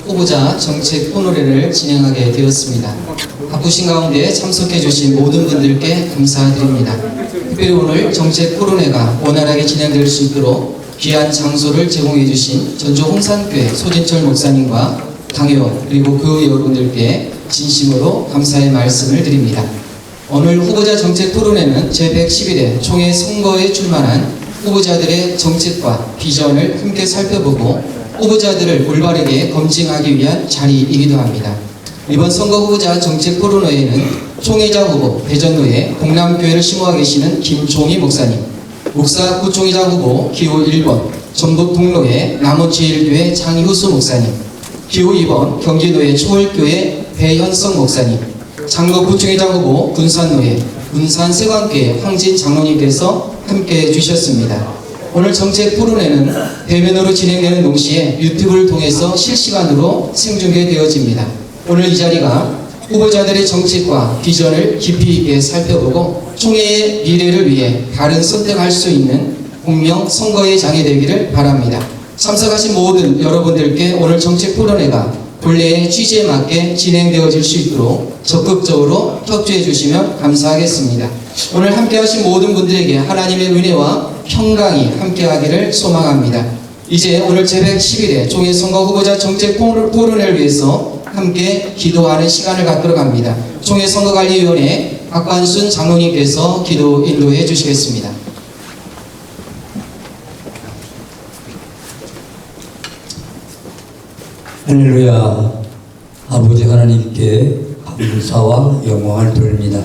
후보자 정책 토론회를 진행하게 되었습니다. 바쁘신 가운데 참석해 주신 모든 분들께 감사드립니다. 특별히 오늘 정책 토론회가 원활하게 진행될 수 있도록 귀한 장소를 제공해 주신 전주 홍산교회 소진철 목사님과 당회원 그리고 그 여러분들께 진심으로 감사의 말씀을 드립니다. 오늘 후보자 정책 토론회는 제111회 총회 선거에 출마한 후보자들의 정책과 비전을 함께 살펴보고 후보자들을 올바르게 검증하기 위한 자리이기도 합니다. 이번 선거 후보자 정책 토론회에는 총회장 후보 대전로에 동남교회를 심호하고 계시는 김종희 목사님, 목사 구총회장 후보 기호 1번 전북 동로의 남원제일교회 장효수 목사님, 기호 2번 경기도의 초월교회 배현성 목사님, 장로 구총회장 후보 군산로의 군산세관교회 황진 장로님께서 함께해 주셨습니다. 오늘 정책 토론회는 대면으로 진행되는 동시에 유튜브를 통해서 실시간으로 생중계되어집니다. 오늘 이 자리가 후보자들의 정책과 비전을 깊이 있게 살펴보고 총회의 미래를 위해 바른 선택할 수 있는 공명 선거의 장이 되기를 바랍니다. 참석하신 모든 여러분들께 오늘 정책 토론회가 본래의 취지에 맞게 진행되어질 수 있도록 적극적으로 협조해 주시면 감사하겠습니다. 오늘 함께 하신 모든 분들에게 하나님의 은혜와 평강이 함께하기를 소망합니다. 이제 오늘 제111회 총회 선거 후보자 정책 토론회를 위해서 함께 기도하는 시간을 갖도록 합니다. 총회 선거관리위원회 박관순 장로님께서 기도 인도해 주시겠습니다. 할렐루야. 아버지 하나님께 감사와 영광을 돌립니다.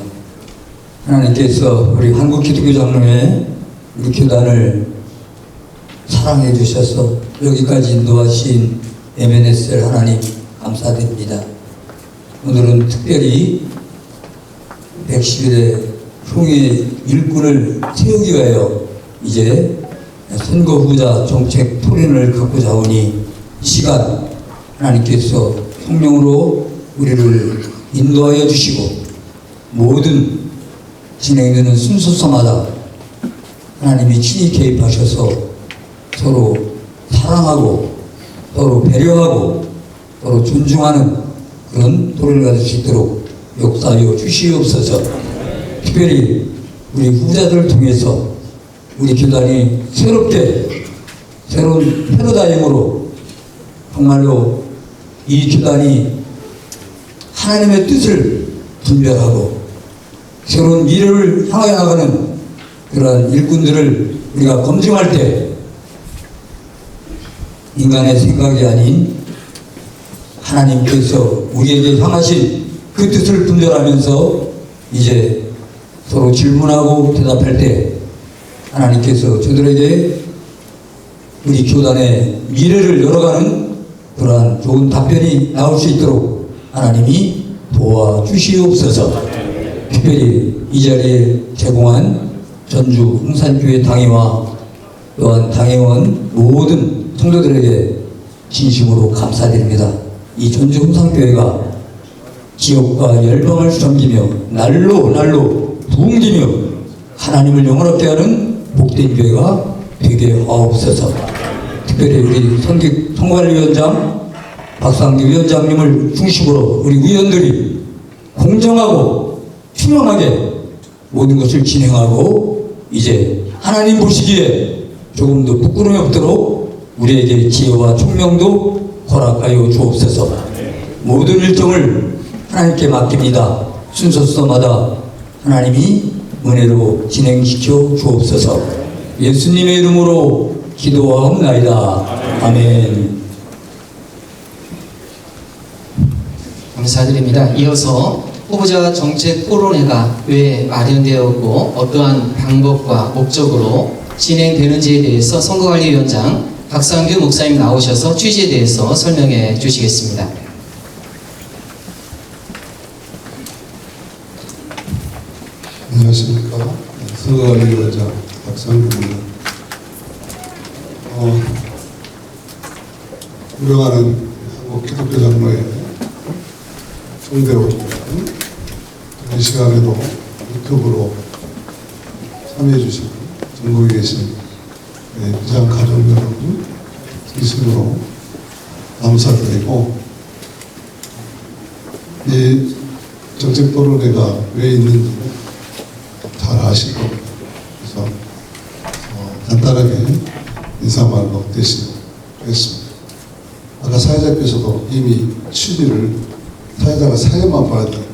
하나님께서 우리 한국기독교장로회 우리 교단을 사랑해 주셔서 여기까지 인도하신 MNSL 하나님 감사드립니다. 오늘은 특별히 111회 총회 일꾼을 세우기 위하여 이제 선거 후보자 정책 토론을 갖고자 오니 이 시간 하나님께서 성령으로 우리를 인도하여 주시고 모든 진행되는 순서마다 하나님이 친히 개입하셔서 서로 사랑하고 서로 배려하고 서로 존중하는 그런 토론을 가질 수 있도록 역사하여 주시옵소서. 특별히 우리 후보자들을 통해서 우리 교단이 새로운 패러다임으로 정말로 이 교단이 하나님의 뜻을 분별하고 새로운 미래를 향해 나가는 그러한 일꾼들을 우리가 검증할 때 인간의 생각이 아닌 하나님께서 우리에게 향하신 그 뜻을 분별하면서 이제 서로 질문하고 대답할 때 하나님께서 저들에게 우리 교단의 미래를 열어가는 그러한 좋은 답변이 나올 수 있도록 하나님이 도와주시옵소서. 특별히 이 자리에 제공한 전주 홍산교회 당회와 또한 당회원 모든 성도들에게 진심으로 감사드립니다. 이 전주 홍산교회가 지옥과 열방을 섬기며 날로 부흥기며 하나님을 영원하게 하는 복된 교회가 되게 하옵소서. 특별히 우리 선거관리위원장 박상규 위원장님을 중심으로 우리 위원들이 공정하고 투명하게 모든 것을 진행하고 이제 하나님 보시기에 조금 더 부끄러움이 없도록 우리에게 지혜와 총명도 허락하여 주옵소서. 모든 일정을 하나님께 맡깁니다. 순서마다 하나님이 은혜로 진행시켜 주옵소서. 예수님의 이름으로 기도하옵나이다. 아멘. 감사드립니다. 이어서 후보자 정책 토론회가 왜 마련되었고 어떠한 방법과 목적으로 진행되는지에 대해서 선거관리위원장 박상규 목사님 나오셔서 취지에 대해서 설명해 주시겠습니다. 안녕하십니까. 선거관리위원장 박상규입니다. 운영하는 한국기독교장로회 총대로 이 시간에도 유튜브로 참여해 주시고 전국에 계신 비장 가족 여러분 진심으로 감사드리고 이 정책토론회가 왜 있는지 잘 아실 겁니다. 그래서 간단하게 인사말로 대신하겠습니다. 아까 사회자께서도 이미 취지를 사회자가 사회만 봐야 돼.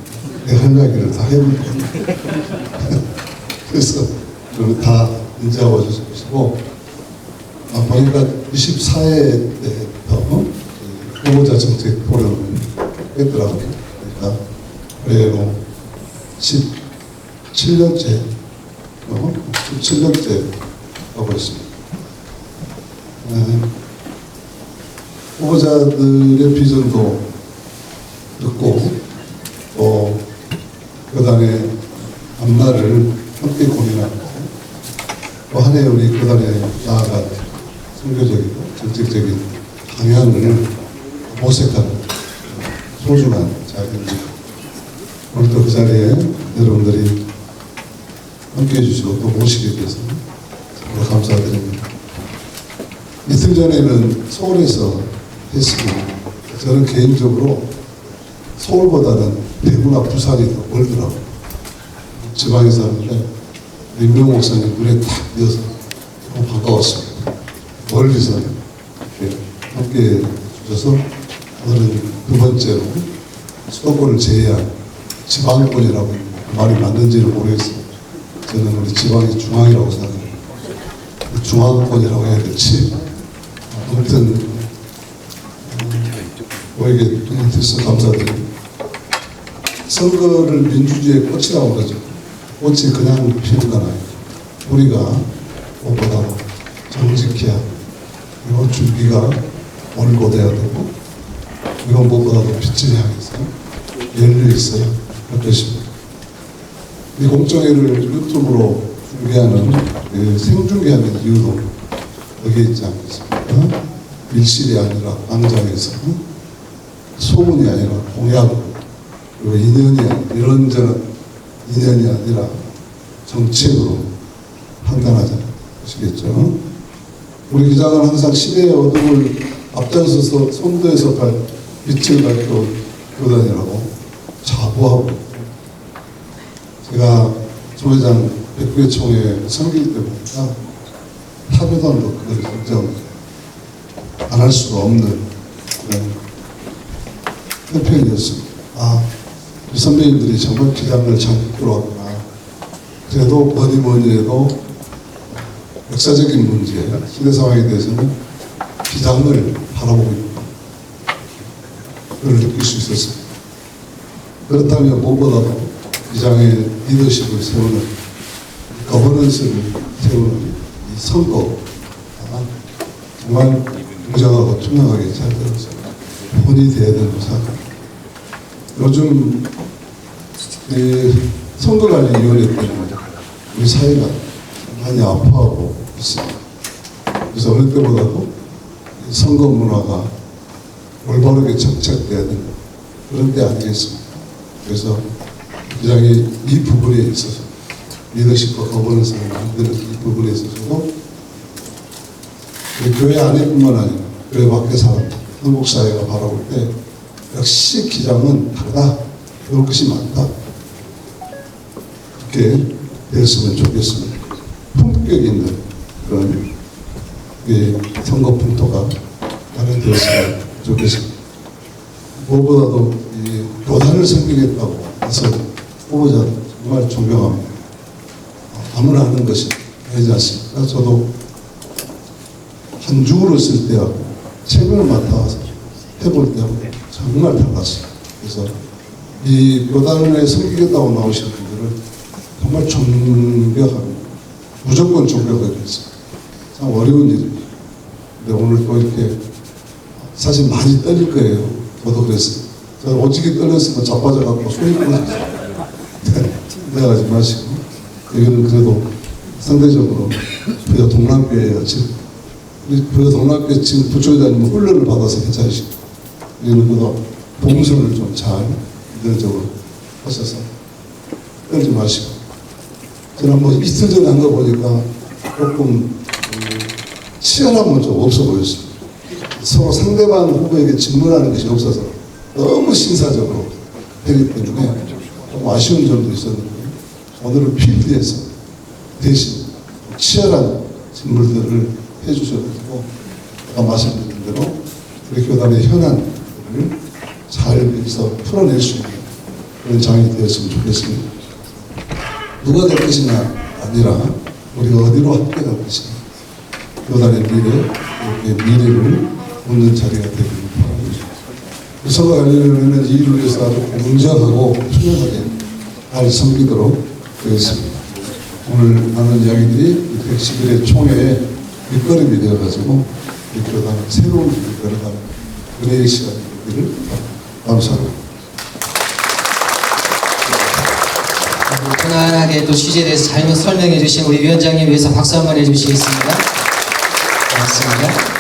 내 할 이야기를 다 해볼 거예요. 그래서 그러면 다 인지하고 주시고 보니까 24회 때부터 후보자 정책 토론을 했더라고요. 그러니까 올해로 17년째 하고 있습니다. 후보자들의 비전도 듣고 또 교단의 앞날을 함께 고민하고 또 한 해 우리 교단에 나아갈 선교적이고 정책적인 방향을 모색하는 소중한 자리입니다. 오늘도 그 자리에 여러분들이 함께 해주시고 또 모시게 돼서 정말 감사드립니다. 이틀 전에는 서울에서 했습니다. 저는 개인적으로 서울보다는 대구나 부산이 더 멀더라고요. 지방에 사는데 임명 목사님 눈에 탁 띄어서 너무 반가웠습니다. 멀리서 이렇게 함께 해주셔서 오늘은 두 번째로 수도권을 제외한 지방권이라고 말이 맞는지는 모르겠어요. 저는 우리 지방이 중앙이라고 생각합니다. 중앙권이라고 해야 될지 아무튼 저에게 해주셔서 감사드립니다. 선거를 민주주의의 꽃이라고 그러죠. 꽃이 그냥 피는 건 아니에요. 우리가 무엇보다도 정직해야 그리고 준비가 올곧해야 되고 이건 무엇보다도 빛을 향해서 열려 있어야 할 것입니다. 이 공정회를 유튜브로 중계하는 생중계하는 이유도 여기에 있지 않겠습니까? 밀실이 아니라 광장에서 소문이 아니라 공약으로 그리고 이런저런 인연이 아니라 정책으로 판단하자는 것이겠죠. 우리 기장은 항상 시대의 어둠을 앞장서서 선도에서 빛을 밝혀온 교단이라고 자부하고 제가 조회장 백구회 총회 섬길 때 보니까 타교단도 그걸 인정 안 할 수가 없는 그런 편이었습니다. 우리 선배님들이 정말 기장을 잘 이끌어왔구나. 그래도 뭐니 해도 역사적인 문제, 시대 상황에 대해서는 기장을 바라보고 있는 그걸 느낄 수 있었습니다. 그렇다면 무엇보다도 기장의 리더십을 세우는 거버넌스를 세우는 이 선거 정말 공정하고 투명하게 잘 되어서 본이 돼야 된다고 생각합니다. 요즘 선거관리위원회 때문에 우리 사회가 많이 아파하고 있습니다. 그래서 어느 때보다도 선거 문화가 올바르게 정착돼야 되는 그런 때 아니겠습니까? 그래서 기장이 이 부분에 있어서 리더십과 거버넌스를 만드는 이 부분에 있어서도 교회 안에뿐만 아니라 교회 밖의 사람, 한국 사회가 바라볼 때 역시 기장은 다르다. 배울 것이 많다. 그렇게 되었으면 좋겠습니다. 품격 있는 그런 선거 풍토가 마련되었으면 좋겠습니다. 무엇보다도 이 교단을 섬기겠다고 해서 후보자 정말 존경합니다. 아무나 하는 것이 아니지 않습니까? 저도 한 주를 쓸 때하고 책을 맡아서 해볼 때하고 정말 달랐어요. 그래서 이 교단에 섬기겠다고 나오시는 분들을 정말 존경합니다. 무조건 존경하겠습니다. 참 어려운 일입니다. 근데 오늘 또 이렇게 사실 많이 떨릴 거예요. 저도 그랬어요. 제가 오지게 떨렸으면 자빠져갖고 소리 끊어졌어요. 내가하지 마시고 이거는 그래도 상대적으로 부여 동남교회예요. 지금 부여 동남교회 지금 부총회장님은 훈련을 받아서 괜찮으시고 이거는 그래도 봉선을 좀 잘 이런적으로 하셔서 떨지 마시고 저는 뭐 이틀 전에 한 거 보니까 조금 치열함은 좀 없어 보였습니다. 서로 상대방 후보에게 질문하는 것이 없어서 너무 신사적으로 되기 때문에 좀 아쉬운 점도 있었는데 오늘은 필드에서 대신 치열한 질문들을 해주셔가지고 아까 말씀드린 대로 우리 교단의 현안을 잘 여기서 풀어낼 수 있는 그런 장이 되었으면 좋겠습니다. 누가 될 것이냐 아니라 우리가 어디로 함께 갈 것이냐, 교단의 미래, 이렇게 미래를 묻는 자리가 되기를 바랍니다. 선거 관련해서는 이 일을 위해서 아주 공정하고 투명하게 잘 섬기도록 되겠습니다. 오늘 하는 이야기들이 111의 총회의 밑거름이 되어가지고 이 교단은 새로운 길을 걸어가는 은혜의 시간이 되기를 감사합니다. 편안하게 또 취지에 대해서 잘 설명해 주신 우리 위원장님 위해서 박수 한번 해주시겠습니다. 고맙습니다.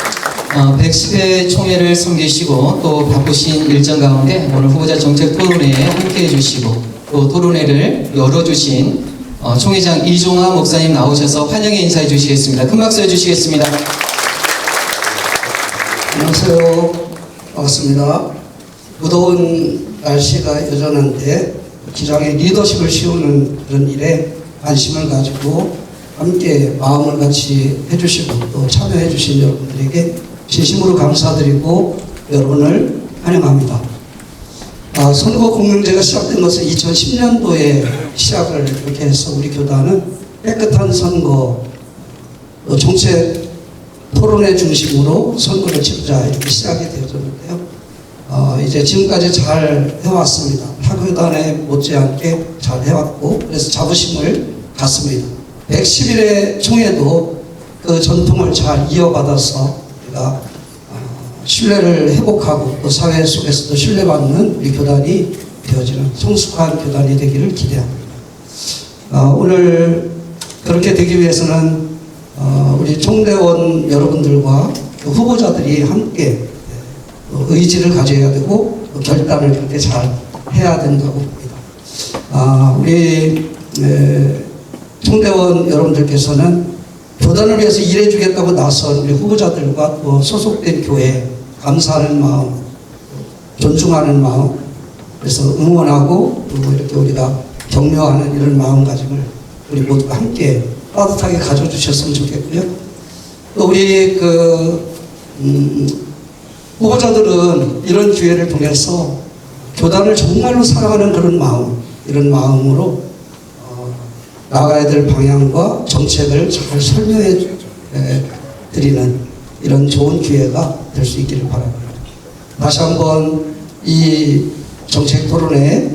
110회 총회를 섬기시고 또 바쁘신 일정 가운데 오늘 후보자 정책 토론회에 함께해 주시고 또 토론회를 열어주신 총회장 이종화 목사님 나오셔서 환영의 인사해 주시겠습니다. 큰 박수 해주시겠습니다. 안녕하세요. 반갑습니다. 무더운 날씨가 여전한데 기장의 리더십을 씌우는 그런 일에 관심을 가지고 함께 마음을 같이 해주시고 또 참여해주신 여러분들에게 진심으로 감사드리고 여러분을 환영합니다. 선거 공명제가 시작된 것은 2010년도에 시작을 이렇게 해서 우리 교단은 깨끗한 선거, 정책 토론회 중심으로 선거를 치르자 이렇게 시작이 되어졌는데요. 이제 지금까지 잘 해왔습니다. 타교단에 못지않게 잘 해왔고 그래서 자부심을 갖습니다. 111회 총회도 그 전통을 잘 이어받아서 우리가 신뢰를 회복하고 또 사회 속에서도 신뢰받는 우리 교단이 되어지는 성숙한 교단이 되기를 기대합니다. 오늘 그렇게 되기 위해서는 우리 총대원 여러분들과 후보자들이 함께 의지를 가져야 되고 결단을 그렇게 잘 해야 된다고 봅니다. 우리 총대원 여러분들께서는 교단을 위해서 일해주겠다고 나선 우리 후보자들과 또 소속된 교회 감사하는 마음, 존중하는 마음, 그래서 응원하고 또 이렇게 우리가 격려하는 이런 마음가짐을 우리 모두가 함께 따뜻하게 가져주셨으면 좋겠고요. 또 우리 후보자들은 이런 기회를 통해서 교단을 정말로 사랑하는 그런 마음, 이런 마음으로 나가야 될 방향과 정책을 잘 설명해 드리는 이런 좋은 기회가 될 수 있기를 바랍니다. 다시 한번 이 정책 토론회에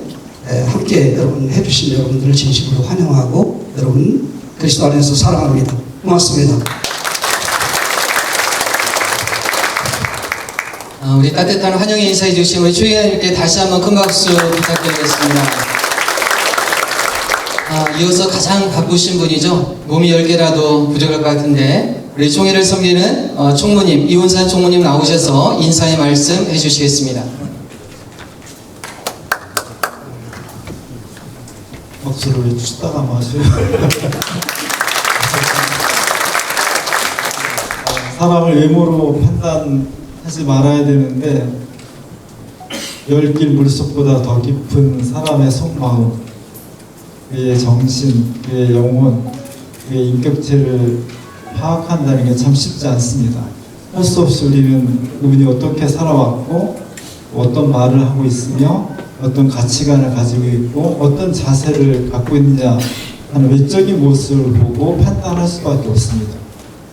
함께 여러분 해주신 여러분들을 진심으로 환영하고 여러분 그리스도 안에서 사랑합니다. 고맙습니다. 우리 따뜻한 환영의 인사해 주신 우리 총회장님께 다시 한번 큰 박수 부탁드리겠습니다. 이어서 가장 바쁘신 분이죠. 몸이 10개라도 부족할 것 같은데 우리 총회를 섬기는 총무님, 이훈산 총무님 나오셔서 인사의 말씀 해주시겠습니다. 박수를 왜 치다가 마세요. 사람을 외모로 판단하지 말아야 되는데 10길 물속보다 더 깊은 사람의 속마음, 그의 정신, 그의 영혼, 그의 인격체를 파악한다는 게 참 쉽지 않습니다. 할 수 없이 우리는 그분이 어떻게 살아왔고 어떤 말을 하고 있으며 어떤 가치관을 가지고 있고 어떤 자세를 갖고 있느냐 하는 외적인 모습을 보고 판단할 수밖에 없습니다.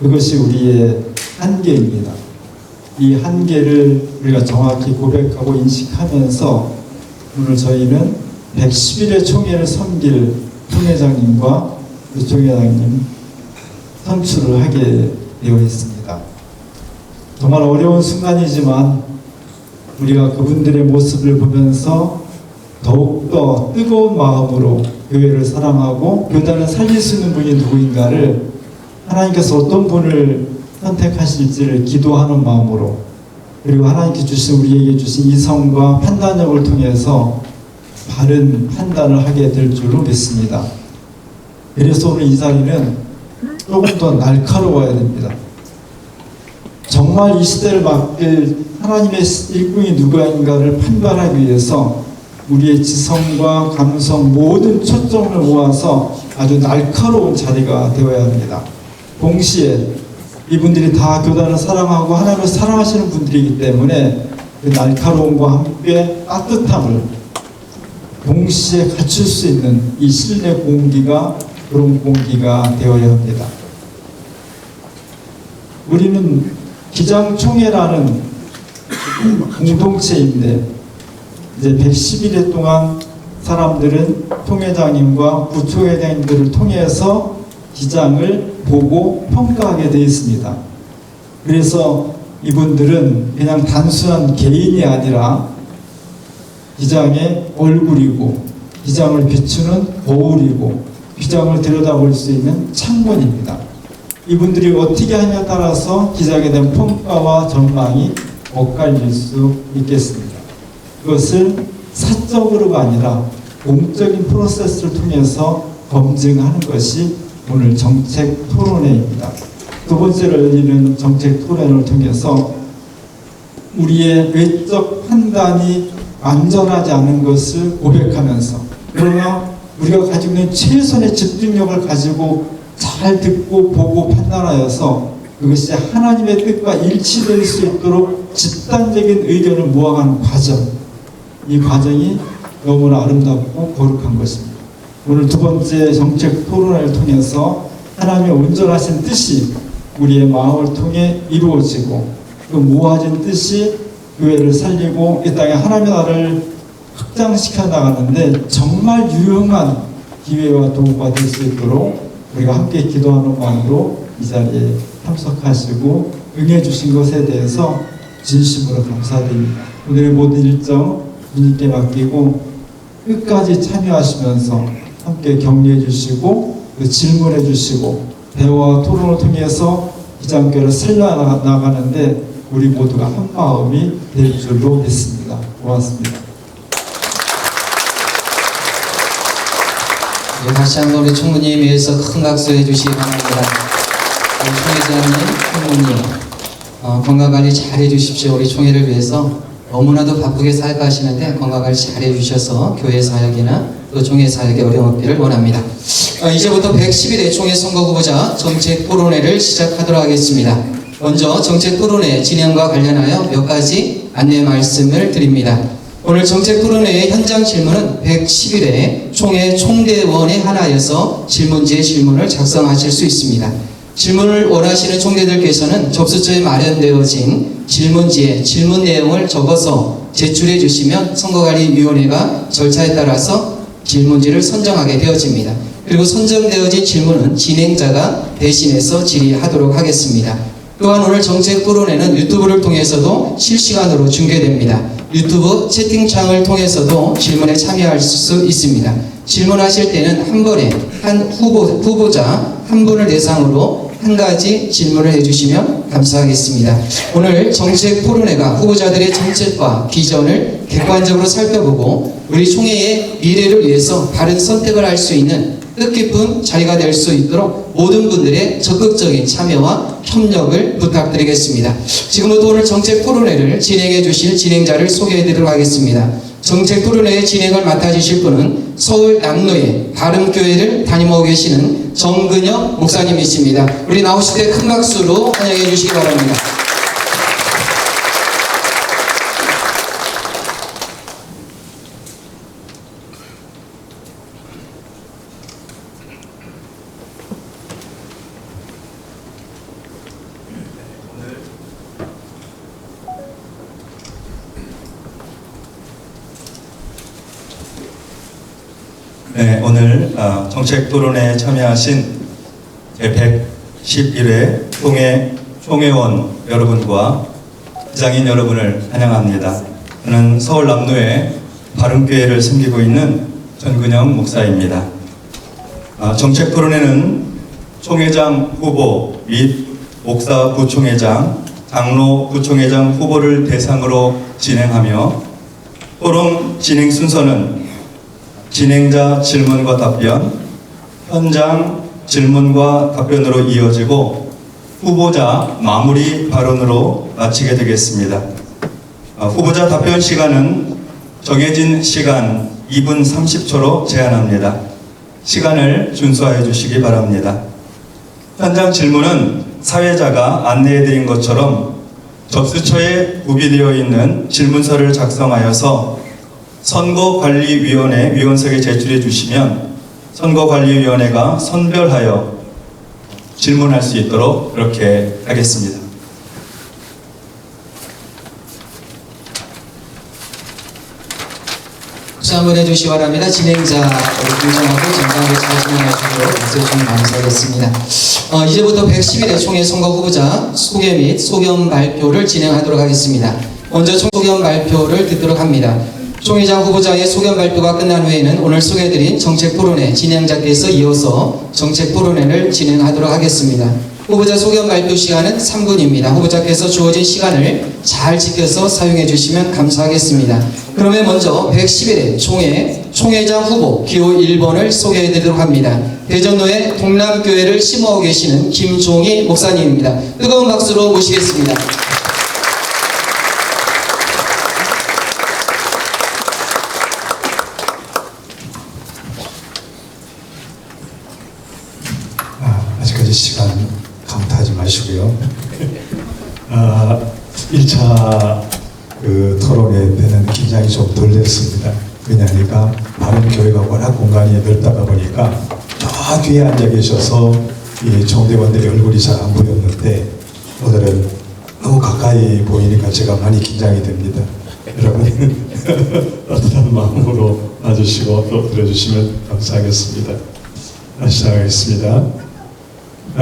그것이 우리의 한계입니다. 이 한계를 우리가 정확히 고백하고 인식하면서 오늘 저희는 111회 총회를 섬길 총회장님과 부총회장님 선출을 하게 되어 있습니다. 정말 어려운 순간이지만 우리가 그분들의 모습을 보면서 더욱더 뜨거운 마음으로 교회를 사랑하고 교단을 살릴 수 있는 분이 누구인가를 하나님께서 어떤 분을 선택하실지를 기도하는 마음으로 그리고 하나님께 주신 우리에게 주신 이성과 판단력을 통해서 바른 판단을 하게 될 줄로 믿습니다. 그래서 오늘 이 자리는 조금 더 날카로워야 됩니다. 정말 이 시대를 맡길 하나님의 일꾼이 누구인가를 판단하기 위해서 우리의 지성과 감성 모든 초점을 모아서 아주 날카로운 자리가 되어야 합니다. 동시에 이분들이 다 교단을 사랑하고 하나님을 사랑하시는 분들이기 때문에 그 날카로움과 함께 따뜻함을 동시에 갖출 수 있는 이 실내 공기가 그런 공기가 되어야 합니다. 우리는 기장총회라는 공동체인데 이제 111일 동안 사람들은 통회장님과 부총회장님들을 통해서 기장을 보고 평가하게 되어 있습니다. 그래서 이분들은 그냥 단순한 개인이 아니라 기장의 얼굴이고 기장을 비추는 거울이고 기장을 들여다볼 수 있는 창문입니다. 이분들이 어떻게 하냐에 따라서 기장에 대한 평가와 전망이 엇갈릴 수 있겠습니다. 그것을 사적으로가 아니라 공적인 프로세스를 통해서 검증하는 것이 오늘 정책 토론회입니다. 두 번째로 열리는 정책 토론회를 통해서 우리의 외적 판단이 완전하지 않은 것을 고백하면서, 그러나 우리가 가지고 있는 최선의 집중력을 가지고 잘 듣고 보고 판단하여서 그것이 하나님의 뜻과 일치될 수 있도록 집단적인 의견을 모아가는 과정, 이 과정이 너무나 아름답고 거룩한 것입니다. 오늘 두 번째 정책 토론회를 통해서 하나님의 온전하신 뜻이 우리의 마음을 통해 이루어지고 그 모아진 뜻이 교회를 살리고 이 땅에 하나님의 나라를 확장시켜 나가는데 정말 유용한 기회와 도구가 될 수 있도록 우리가 함께 기도하는 마음으로 이 자리에 참석하시고 응해 주신 것에 대해서 진심으로 감사드립니다. 오늘의 모든 일정 주님께 맡기고 끝까지 참여하시면서 함께 격려해 주시고 질문해 주시고 대화와 토론을 통해서 기장교회를 살려나가는데 우리 모두가 한 마음이 될 줄로 믿습니다. 고맙습니다. 네, 다시 한번 우리 총무님 위해서 큰 박수 해주시기 바랍니다. 우리 총회장님, 총무님 건강관리 잘 해주십시오. 우리 총회를 위해서 너무나도 바쁘게 살아가시는데 건강관리 잘 해주셔서 교회 사역이나 또 총회 사역에 어려움없기를 원합니다. 이제부터 111회 총회 선거 후보자 정책 토론회를 시작하도록 하겠습니다. 먼저 정책 토론회 진행과 관련하여 몇 가지 안내 말씀을 드립니다. 오늘 정책 토론회의 현장 질문은 111회 총회 총대원에 한하여서 질문지에 질문을 작성하실 수 있습니다. 질문을 원하시는 총대들께서는 접수처에 마련되어진 질문지에 질문 내용을 적어서 제출해 주시면 선거관리위원회가 절차에 따라서 질문지를 선정하게 되어집니다. 그리고 선정되어진 질문은 진행자가 대신해서 질의하도록 하겠습니다. 또한 오늘 정책 토론회는 유튜브를 통해서도 실시간으로 중계됩니다. 유튜브 채팅창을 통해서도 질문에 참여할 수 있습니다. 질문하실 때는 한 번에 한 후보자 한 분을 대상으로 한 가지 질문을 해주시면 감사하겠습니다. 오늘 정책 토론회가 후보자들의 정책과 비전을 객관적으로 살펴보고 우리 총회의 미래를 위해서 바른 선택을 할 수 있는 뜻깊은 자리가 될 수 있도록 모든 분들의 적극적인 참여와 협력을 부탁드리겠습니다. 지금부터 오늘 정책 토론회를 진행해 주실 진행자를 소개해 드리도록 하겠습니다. 정책 토론회의 진행을 맡아주실 분은 서울 남로의 바름교회를 다니고 계시는 정근영 목사님이십니다. 우리 나오실 때 큰 박수로 환영해 주시기 바랍니다. 네, 오늘 정책 토론회에 참여하신 제111회 총회원 여러분과 기장인 여러분을 환영합니다. 저는 서울 남로의 바른교회를 섬기고 있는 전근영 목사입니다. 정책 토론회는 총회장 후보 및 목사 부총회장, 장로 부총회장 후보를 대상으로 진행하며 토론 진행 순서는 진행자 질문과 답변, 현장 질문과 답변으로 이어지고 후보자 마무리 발언으로 마치게 되겠습니다. 후보자 답변 시간은 정해진 시간 2분 30초로 제한합니다. 시간을 준수하여 주시기 바랍니다. 현장 질문은 사회자가 안내해드린 것처럼 접수처에 구비되어 있는 질문서를 작성하여서 선거관리위원회 위원석에 제출해 주시면 선거관리위원회가 선별하여 질문할 수 있도록 그렇게 하겠습니다. 박수 한번 해주시기 바랍니다. 진행자 공정하고 정당하게 잘 진행해 주시도록 박수 주시면 감사하겠습니다. 이제부터 110일의 총회 선거 후보자 소개 및 소견 발표를 진행하도록 하겠습니다. 먼저 소견 발표를 듣도록 합니다. 총회장 후보자의 소견 발표가 끝난 후에는 오늘 소개해드린 정책 토론회 진행자께서 이어서 정책 토론회를 진행하도록 하겠습니다. 후보자 소견 발표 시간은 3분입니다. 후보자께서 주어진 시간을 잘 지켜서 사용해 주시면 감사하겠습니다. 그러면 먼저 111회 총회장 후보 기호 1번을 소개해 드리도록 합니다. 대전로의 동남교회를 심호하고 계시는 김종희 목사님입니다. 뜨거운 박수로 모시겠습니다. 아직까지 시간 감탄하지 마시고요. 1차 토론회 때는 긴장이 좀 덜 됐습니다. 왜냐하니까 바른교회가 워낙 공간이 넓다가 보니까 저 뒤에 앉아 계셔서 이 총대원들의 얼굴이 잘 안 보였는데 오늘은 너무 가까이 보이니까 제가 많이 긴장이 됩니다. 여러분 따뜻한 마음으로 와주시고 또 들어주시면 감사하겠습니다. 시작하겠습니다.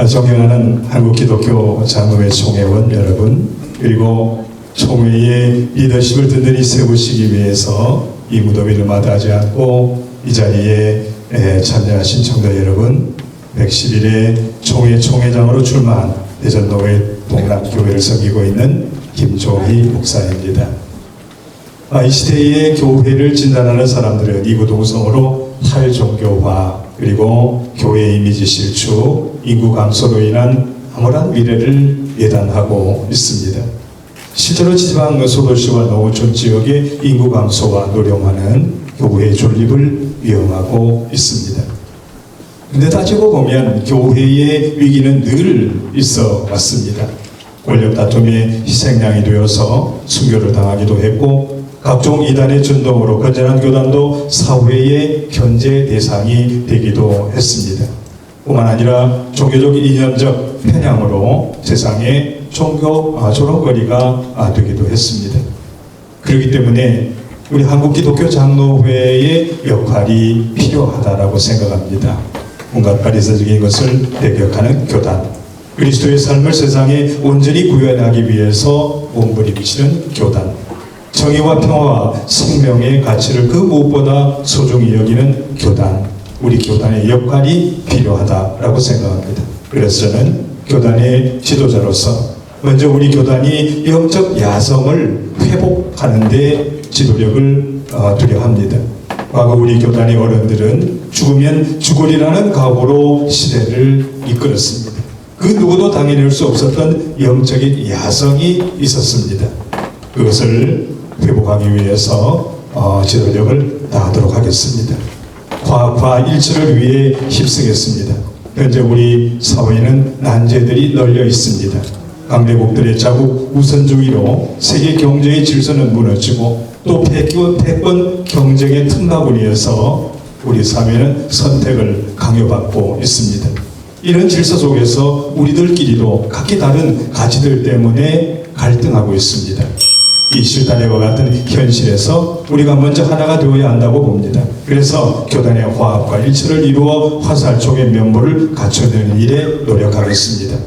존경하는 한국기독교 장로회 총회원 여러분, 그리고 총회의 리더십을 든든히 세우시기 위해서 이 무더위를 마다하지 않고 이 자리에 참여하신 청도 여러분, 111회 총회장으로 출마한 대전로의 동남교회를 섬기고 있는 김종희 목사입니다. 이 시대의 교회를 진단하는 사람들은 이구동성으로 탈종교화, 그리고 교회 이미지 실추, 인구 감소로 인한 암울한 미래를 예단하고 있습니다. 실제로 지방 소도시와 농어촌 지역의 인구 감소와 노령화는 교회의 존립을 위험하고 있습니다. 그런데 따지고 보면 교회의 위기는 늘 있어 왔습니다. 권력 다툼의 희생양이 되어서 순교를 당하기도 했고, 각종 이단의 전동으로 건전한 교단도 사회의 견제 대상이 되기도 했습니다. 뿐만 아니라 종교적 이념적 편향으로 세상의 종교 조롱거리가 되기도 했습니다. 그렇기 때문에 우리 한국기독교 장로회의 역할이 필요하다라고 생각합니다. 온갖 바리새적인 것을 대격하는 교단, 그리스도의 삶을 세상에 온전히 구현하기 위해서 몸부림치는 교단, 정의와 평화와 생명의 가치를 그 무엇보다 소중히 여기는 교단, 우리 교단의 역할이 필요하다라고 생각합니다. 그래서 저는 교단의 지도자로서 먼저 우리 교단이 영적 야성을 회복하는 데 지도력을 두려합니다. 과거 우리 교단의 어른들은 죽으면 죽으리라는 각오로 시대를 이끌었습니다. 그 누구도 당해낼 수 없었던 영적인 야성이 있었습니다. 그것을 회복하기 위해서 지도력을 다하도록 하겠습니다. 과학화 일치를 위해 힘쓰겠습니다. 현재 우리 사회에는 난제들이 널려 있습니다. 강대국들의 자국 우선주의로 세계 경제의 질서는 무너지고 또 패권 경쟁의 틈바구니에서 우리 사회는 선택을 강요받고 있습니다. 이런 질서 속에서 우리들끼리도 각기 다른 가치들 때문에 갈등하고 있습니다. 이 실타래와 같은 현실에서 우리가 먼저 하나가 되어야 한다고 봅니다. 그래서 교단의 화합과 일치를 이루어 화살촉의 면모를 갖춰내는 일에 노력하겠습니다.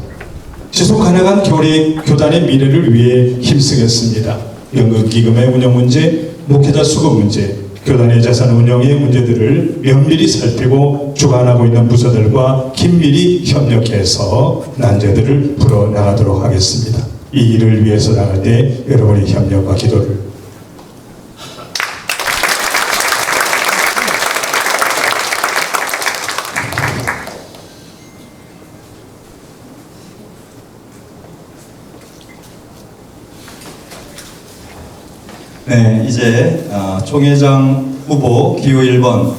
지속 가능한 교단의 미래를 위해 힘쓰겠습니다. 연금기금의 운영 문제, 목회자 수급 문제, 교단의 자산 운영의 문제들을 면밀히 살피고 주관하고 있는 부서들과 긴밀히 협력해서 난제들을 풀어나가도록 하겠습니다. 이 일을 위해서 나갈 때 여러분의 협력과 기도를 네, 이제 총회장 후보 기호 1번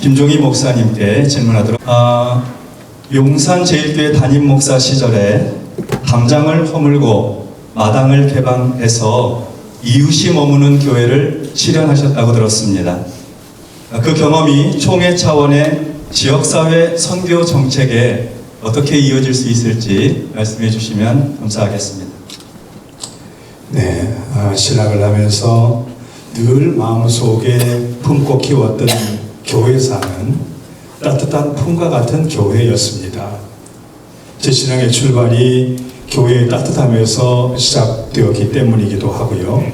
김종희 목사님께 질문하도록. 용산 제일교회 담임 목사 시절에 담장을 허물고 마당을 개방해서 이웃이 머무는 교회를 실현하셨다고 들었습니다. 그 경험이 총회 차원의 지역사회 선교 정책에 어떻게 이어질 수 있을지 말씀해 주시면 감사하겠습니다. 네, 신학을 하면서 늘 마음속에 품고 키웠던 교회사는 따뜻한 품과 같은 교회였습니다. 제 신앙의 출발이 교회의 따뜻함에서 시작되었기 때문이기도 하고요.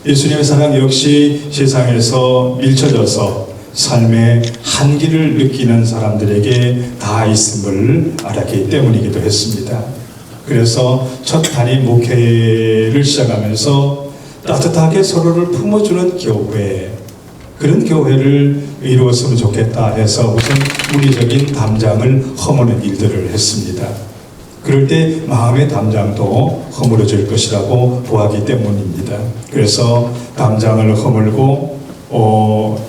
예수님의 사랑 역시 세상에서 밀쳐져서 삶의 한기를 느끼는 사람들에게 다 있음을 알았기 때문이기도 했습니다. 그래서 첫 단임 목회를 시작하면서 따뜻하게 서로를 품어주는 교회, 그런 교회를 이루었으면 좋겠다 해서 우선 물리적인 담장을 허무는 일들을 했습니다. 그럴 때 마음의 담장도 허물어질 것이라고 보았기 때문입니다. 그래서 담장을 허물고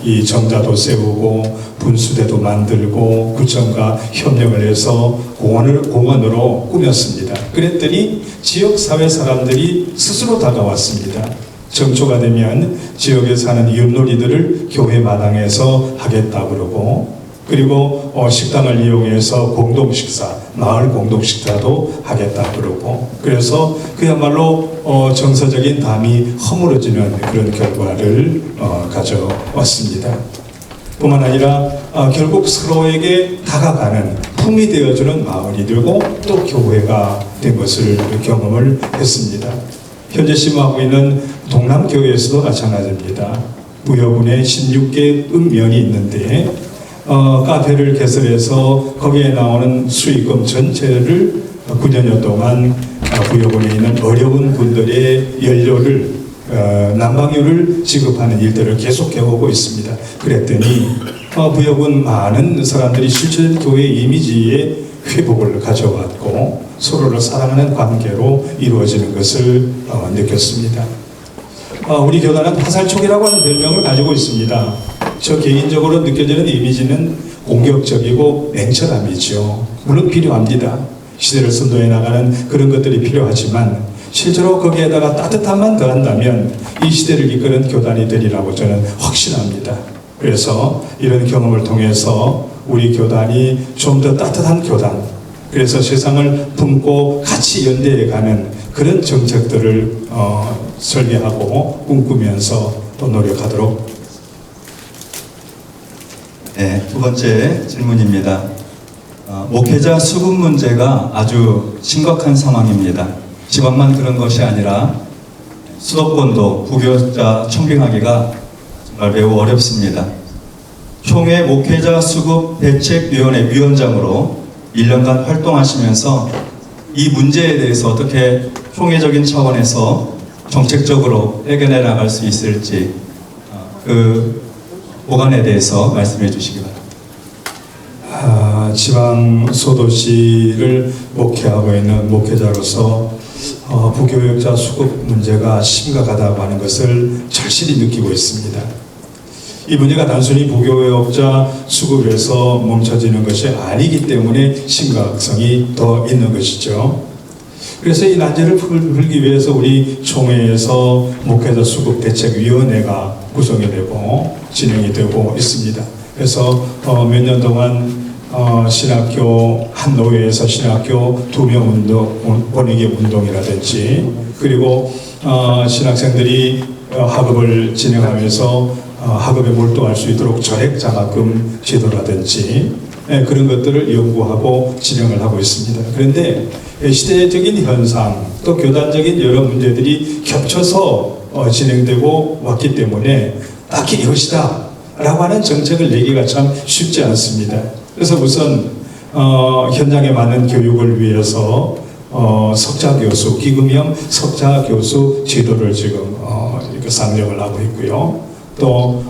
이 정자도 세우고 분수대도 만들고 구청과 협력을 해서 공원으로 꾸몄습니다. 그랬더니 지역사회 사람들이 스스로 다가왔습니다. 정초가 되면 지역에 사는 윷놀이들을 교회 마당에서 하겠다 그러고, 그리고 식당을 이용해서 공동식사, 마을 공동식사도 하겠다 그러고, 그래서 그야말로 정서적인 담이 허물어지는 그런 결과를 가져왔습니다. 뿐만 아니라 결국 서로에게 다가가는 품이 되어주는 마을이 되고 또 교회가 된 것을 경험을 했습니다. 현재 심호하고 있는 동남교회에서도 마찬가지입니다. 부여군에 16개 읍면이 있는데 카페를 개설해서 거기에 나오는 수익금 전체를 9년여 동안 부여군에 있는 어려운 분들의 연료를 난방유를 지급하는 일들을 계속해오고 있습니다. 그랬더니 부여군 많은 사람들이 실제적인 교회 이미지의 회복을 가져왔고 서로를 사랑하는 관계로 이루어지는 것을 느꼈습니다. 우리 교단은 화살촉이라고 하는 별명을 가지고 있습니다. 저 개인적으로 느껴지는 이미지는 공격적이고 냉철함이죠. 물론 필요합니다. 시대를 선도해 나가는 그런 것들이 필요하지만 실제로 거기에다가 따뜻함만 더한다면 이 시대를 이끄는 교단이 되리라고 저는 확신합니다. 그래서 이런 경험을 통해서 우리 교단이 좀 더 따뜻한 교단, 그래서 세상을 품고 같이 연대해가는 그런 정책들을 설계하고 꿈꾸면서 또 노력하도록. 네, 두 번째 질문입니다. 목회자 수급 문제가 아주 심각한 상황입니다. 지방만 그런 것이 아니라 수도권도 부교자 청빙하기가 정말 매우 어렵습니다. 총회 목회자 수급 대책위원회 위원장으로 1년간 활동하시면서 이 문제에 대해서 어떻게 총회적인 차원에서 정책적으로 해결해 나갈 수 있을지 그 보관에 대해서 말씀해 주시기 바랍니다. 지방 소도시를 목회하고 있는 목회자로서 부교역자 수급 문제가 심각하다고 하는 것을 절실히 느끼고 있습니다. 이 문제가 단순히 부교역자 수급에서 멈춰지는 것이 아니기 때문에 심각성이 더 있는 것이죠. 그래서 이 난제를 풀기 위해서 우리 총회에서 목회자 수급 대책위원회가 구성이 되고 진행이 되고 있습니다. 그래서 몇 년 동안 신학교 한 노회에서 신학교 2명 운동, 권익의 운동이라든지, 그리고 신학생들이 학업을 진행하면서 학업에 몰두할 수 있도록 전액 장학금 제도라든지 그런 것들을 연구하고 진행을 하고 있습니다. 그런데 시대적인 현상 또 교단적인 여러 문제들이 겹쳐서 진행되고 왔기 때문에 딱히 이것이다 라고 하는 정책을 내기가 참 쉽지 않습니다. 그래서 우선 현장에 맞는 교육을 위해서 석자교수, 기금형 석자교수 제도를 지금 이렇게 상정을 하고 있고요. 또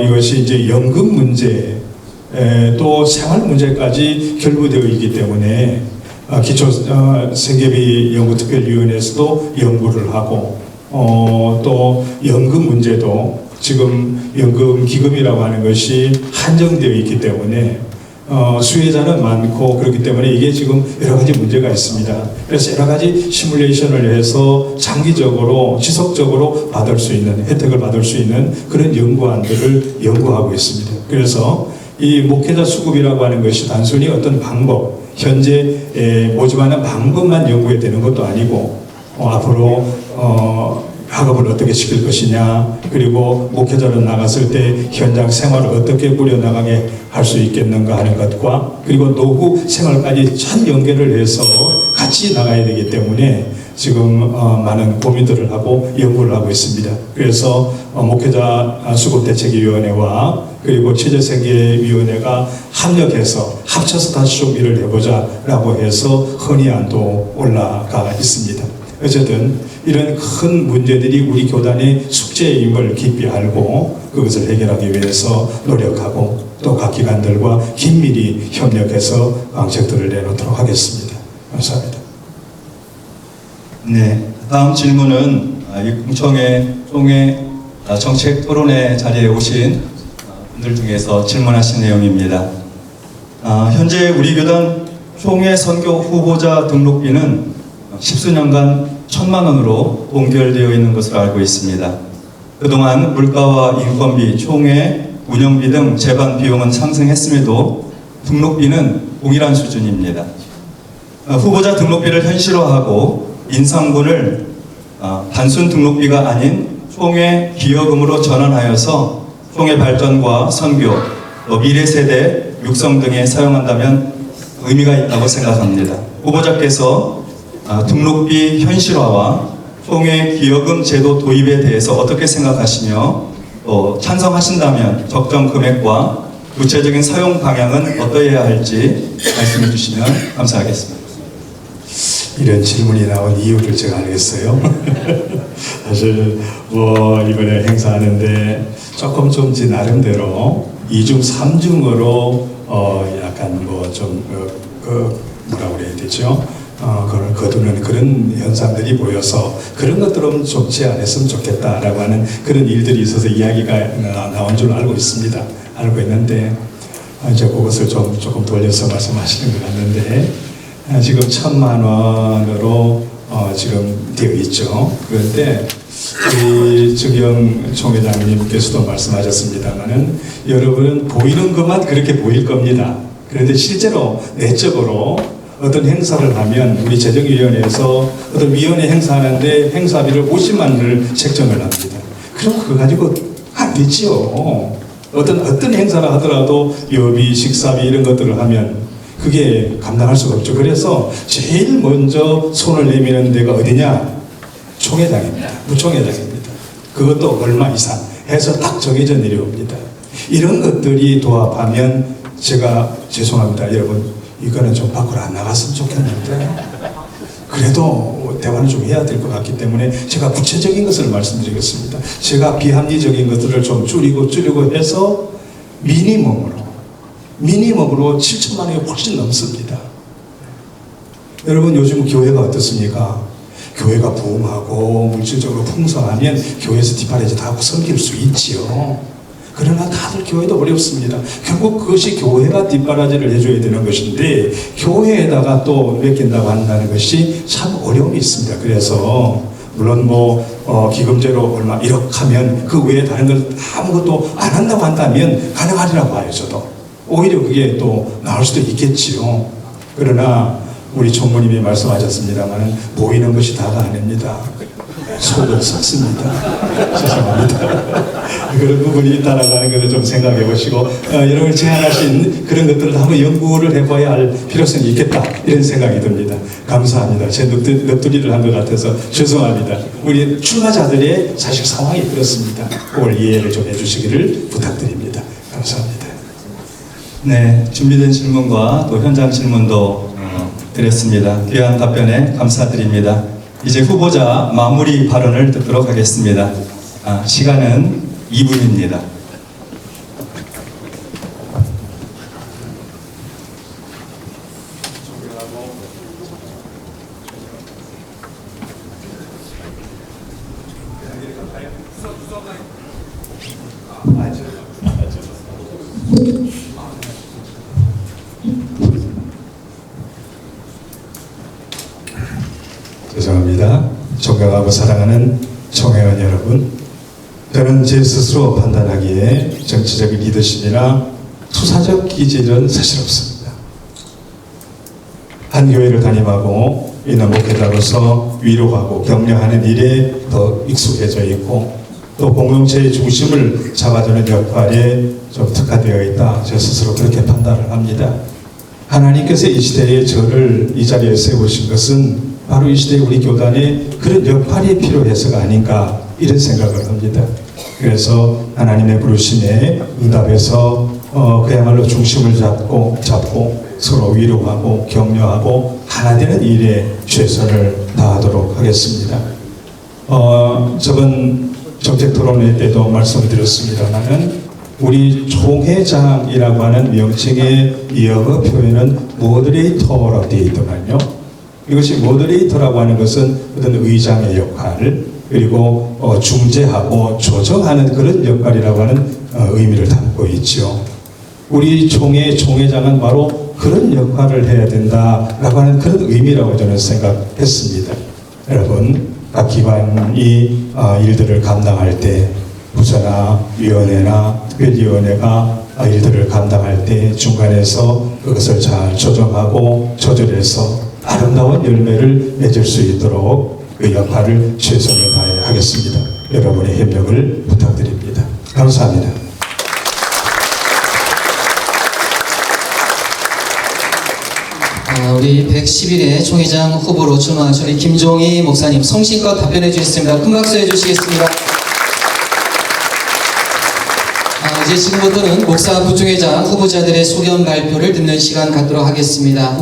이것이 이제 연금 문제, 또 생활 문제까지 결부되어 있기 때문에 기초 생계비 연구특별위원회에서도 연구를 하고 또 연금 문제도 지금 연금 기금이라고 하는 것이 한정되어 있기 때문에 수혜자는 많고 그렇기 때문에 이게 지금 여러 가지 문제가 있습니다. 그래서 여러 가지 시뮬레이션을 해서 장기적으로 지속적으로 받을 수 있는 혜택을 받을 수 있는 그런 연구안들을 연구하고 있습니다. 그래서 이 목회자 수급이라고 하는 것이 단순히 어떤 방법, 현재 모집하는 방법만 연구해야 되는 것도 아니고 앞으로 학업을 어떻게 시킬 것이냐, 그리고 목회자로 나갔을 때 현장 생활을 어떻게 꾸려나가게 할 수 있겠는가 하는 것과 그리고 노후 생활까지 전 연계를 해서 같이 나가야 되기 때문에 지금 많은 고민들을 하고 연구를 하고 있습니다. 그래서 목회자 수급대책위원회와 그리고 취재생계위원회가 합력해서 합쳐서 다시 좀 일을 해보자라고 해서 헌의안도 올라가 있습니다. 어쨌든 이런 큰 문제들이 우리 교단의 숙제임을 깊이 알고 그것을 해결하기 위해서 노력하고 또 각 기관들과 긴밀히 협력해서 방책들을 내놓도록 하겠습니다. 감사합니다. 네, 다음 질문은 이 공청회 총회 정책 토론회 자리에 오신 분들 중에서 질문하신 내용입니다. 현재 우리 교단 총회 선교 후보자 등록비는 십수년간 1,000만 원으로 동결되어 있는 것으로 알고 있습니다. 그동안 물가와 인건비, 총회, 운영비 등 재반 비용은 상승했음에도 등록비는 동일한 수준입니다. 후보자 등록비를 현실화하고 인상분을 단순 등록비가 아닌 총회 기여금으로 전환하여서 총회 발전과 선교, 미래 세대 육성 등에 사용한다면 의미가 있다고 생각합니다. 후보자께서 등록비 현실화와 총회 기여금 제도 도입에 대해서 어떻게 생각하시며 또 찬성하신다면 적정 금액과 구체적인 사용 방향은 어떠해야 할지 말씀해 주시면 감사하겠습니다. 이런 질문이 나온 이유를 제가 알겠어요. 사실 이번에 행사하는데 조금 좀 제 나름대로 2중 3중으로 약간 뭐라 그래야 되죠? 그걸 거두는 그런 현상들이 보여서 그런 것들은 좀 제한했으면 좋겠다라고 하는 그런 일들이 있어서 이야기가 나온 줄 알고 있습니다. 알고 있는데 이제 그것을 조금 돌려서 말씀하시는 것 같는데 지금 1,000만 원으로 지금 되어 있죠. 그런데 우리 정영 총회장님께서도 말씀하셨습니다만은 여러분은 보이는 것만 그렇게 보일 겁니다. 그런데 실제로 내적으로 어떤 행사를 하면 우리 재정위원회에서 어떤 위원회 행사하는데 행사비를 50만 원을 책정을 합니다. 그럼 그거 가지고 안 되지요. 어떤 행사를 하더라도 여비, 식사비 이런 것들을 하면 그게 감당할 수가 없죠. 그래서 제일 먼저 손을 내미는 데가 어디냐? 총회장입니다. 부총회장입니다. 그것도 얼마 이상 해서 딱 정해져 내려옵니다. 이런 것들이 도합하면 제가 죄송합니다. 여러분 이거는 좀 밖으로 안 나갔으면 좋겠는데 그래도 대화는 좀 해야 될 것 같기 때문에 제가 구체적인 것을 말씀드리겠습니다. 제가 비합리적인 것들을 좀 줄이고 해서 미니멈으로 7천만 원이 훨씬 넘습니다. 여러분 요즘 교회가 어떻습니까? 교회가 부흥하고 물질적으로 풍성하면 교회에서 뒷바라지 다 하고 섬길 수 있지요. 그러나 다들 교회도 어렵습니다. 결국 그것이 교회가 뒷바라지를 해줘야 되는 것인데 교회에다가 또 맡긴다고 한다는 것이 참 어려움이 있습니다. 그래서 물론 기금제로 얼마 1억 하면 그 외에 다른 걸 아무것도 안 한다고 한다면 가능하리라고 봐요. 저도 오히려 그게 또 나을 수도 있겠지요. 그러나 우리 총무님이 말씀하셨습니다만 보이는 것이 다가 아닙니다. 속은 썩습니다. 죄송합니다. 그런 부분이 있다라고 하는 것을 좀 생각해 보시고 여러분이 제안하신 그런 것들을 한번 연구를 해봐야 할 필요성이 있겠다 이런 생각이 듭니다. 감사합니다. 제 넋두리를 한 것 같아서 죄송합니다. 우리 출마자들의 사실 상황이 그렇습니다. 그걸 이해를 좀 해주시기를 부탁드립니다. 감사합니다. 네, 준비된 질문과 또 현장 질문도 드렸습니다. 귀한 답변에 감사드립니다. 이제 후보자 마무리 발언을 듣도록 하겠습니다. 시간은 2분입니다. 죄송합니다. 존경하고 사랑하는 총회원 여러분, 저는 제 스스로 판단하기에 정치적인 리더십이나 투사적 기질은 사실 없습니다. 한 교회를 담임하고 있는 목회자로서 위로하고 격려하는 일에 더 익숙해져 있고 또 공동체의 중심을 잡아주는 역할에 좀 특화되어 있다. 저 스스로 그렇게 판단을 합니다. 하나님께서 이 시대에 저를 이 자리에 세우신 것은 바로 이 시대의 우리 교단에 그런 역할이 필요해서가 아닌가 이런 생각을 합니다. 그래서 하나님의 부르심에 응답해서 그야말로 중심을 잡고 서로 위로하고 격려하고 하나 되는 일에 최선을 다하도록 하겠습니다. 저번 정책토론회 때도 말씀을 드렸습니다만은 우리 총회장이라고 하는 명칭의 영어 표현은 모더레이터라고 되어 있더만요. 이것이 모더레이터라고 하는 것은 어떤 의장의 역할 그리고 중재하고 조정하는 그런 역할이라고 하는 의미를 담고 있죠. 우리 총회장은 바로 그런 역할을 해야 된다라고 하는 그런 의미라고 저는 생각했습니다. 여러분, 각 기관이 일들을 감당할 때 부서나 위원회나 특별위원회가 일들을 감당할 때 중간에서 그것을 잘 조정하고 조절해서 아름다운 열매를 맺을 수 있도록 그 역할을 최선을 다해 하겠습니다. 여러분의 협력을 부탁드립니다. 감사합니다. 우리 111회 총회장 후보로 출마하신 우리 김종희 목사님 성심껏 답변해 주셨습니다. 큰 박수 해주시겠습니다. 이제 지금부터는 목사 부총회장 후보자들의 소견 발표를 듣는 시간 갖도록 하겠습니다.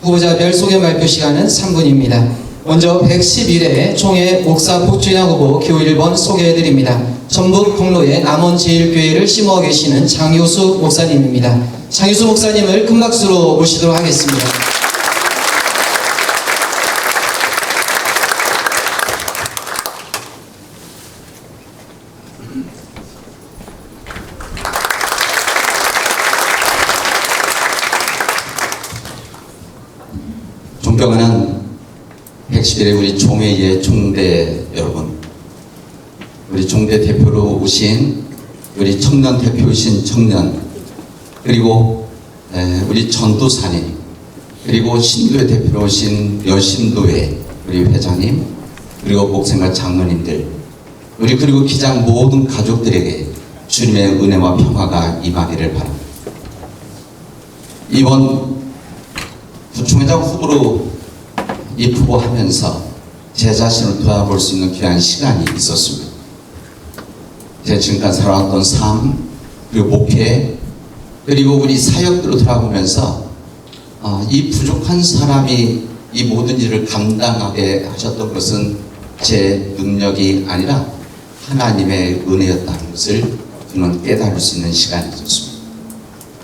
후보자별 소견 발표 시간은 3분입니다. 먼저 111회 총회 목사 부총회장 후보 기호 1번 소개해드립니다. 전북 통로에 남원제일교회를 심어 계시는 장효수 목사님입니다. 장효수 목사님을 큰 박수로 모시도록 하겠습니다. 존경하는 111회 우리 총회의 총대 여러분, 우리 총대 대표로 오신 우리 청년 대표이신 청년, 그리고 우리 전도사님, 그리고 신도회 대표로 오신 여신도회 우리 회장님, 그리고 목생과 장로님들, 우리 그리고 기장 모든 가족들에게 주님의 은혜와 평화가 임하기를 바랍니다. 이번 부총회장 후보로 입후보하면서 제 자신을 돌아볼 수 있는 귀한 시간이 있었습니다. 제가 지금까지 살아왔던 삶, 그리고 목회, 그리고 우리 사역들을 돌아보면서 이 부족한 사람이 이 모든 일을 감당하게 하셨던 것은 제 능력이 아니라 하나님의 은혜였다는 것을 저는 깨달을 수 있는 시간이 있었습니다.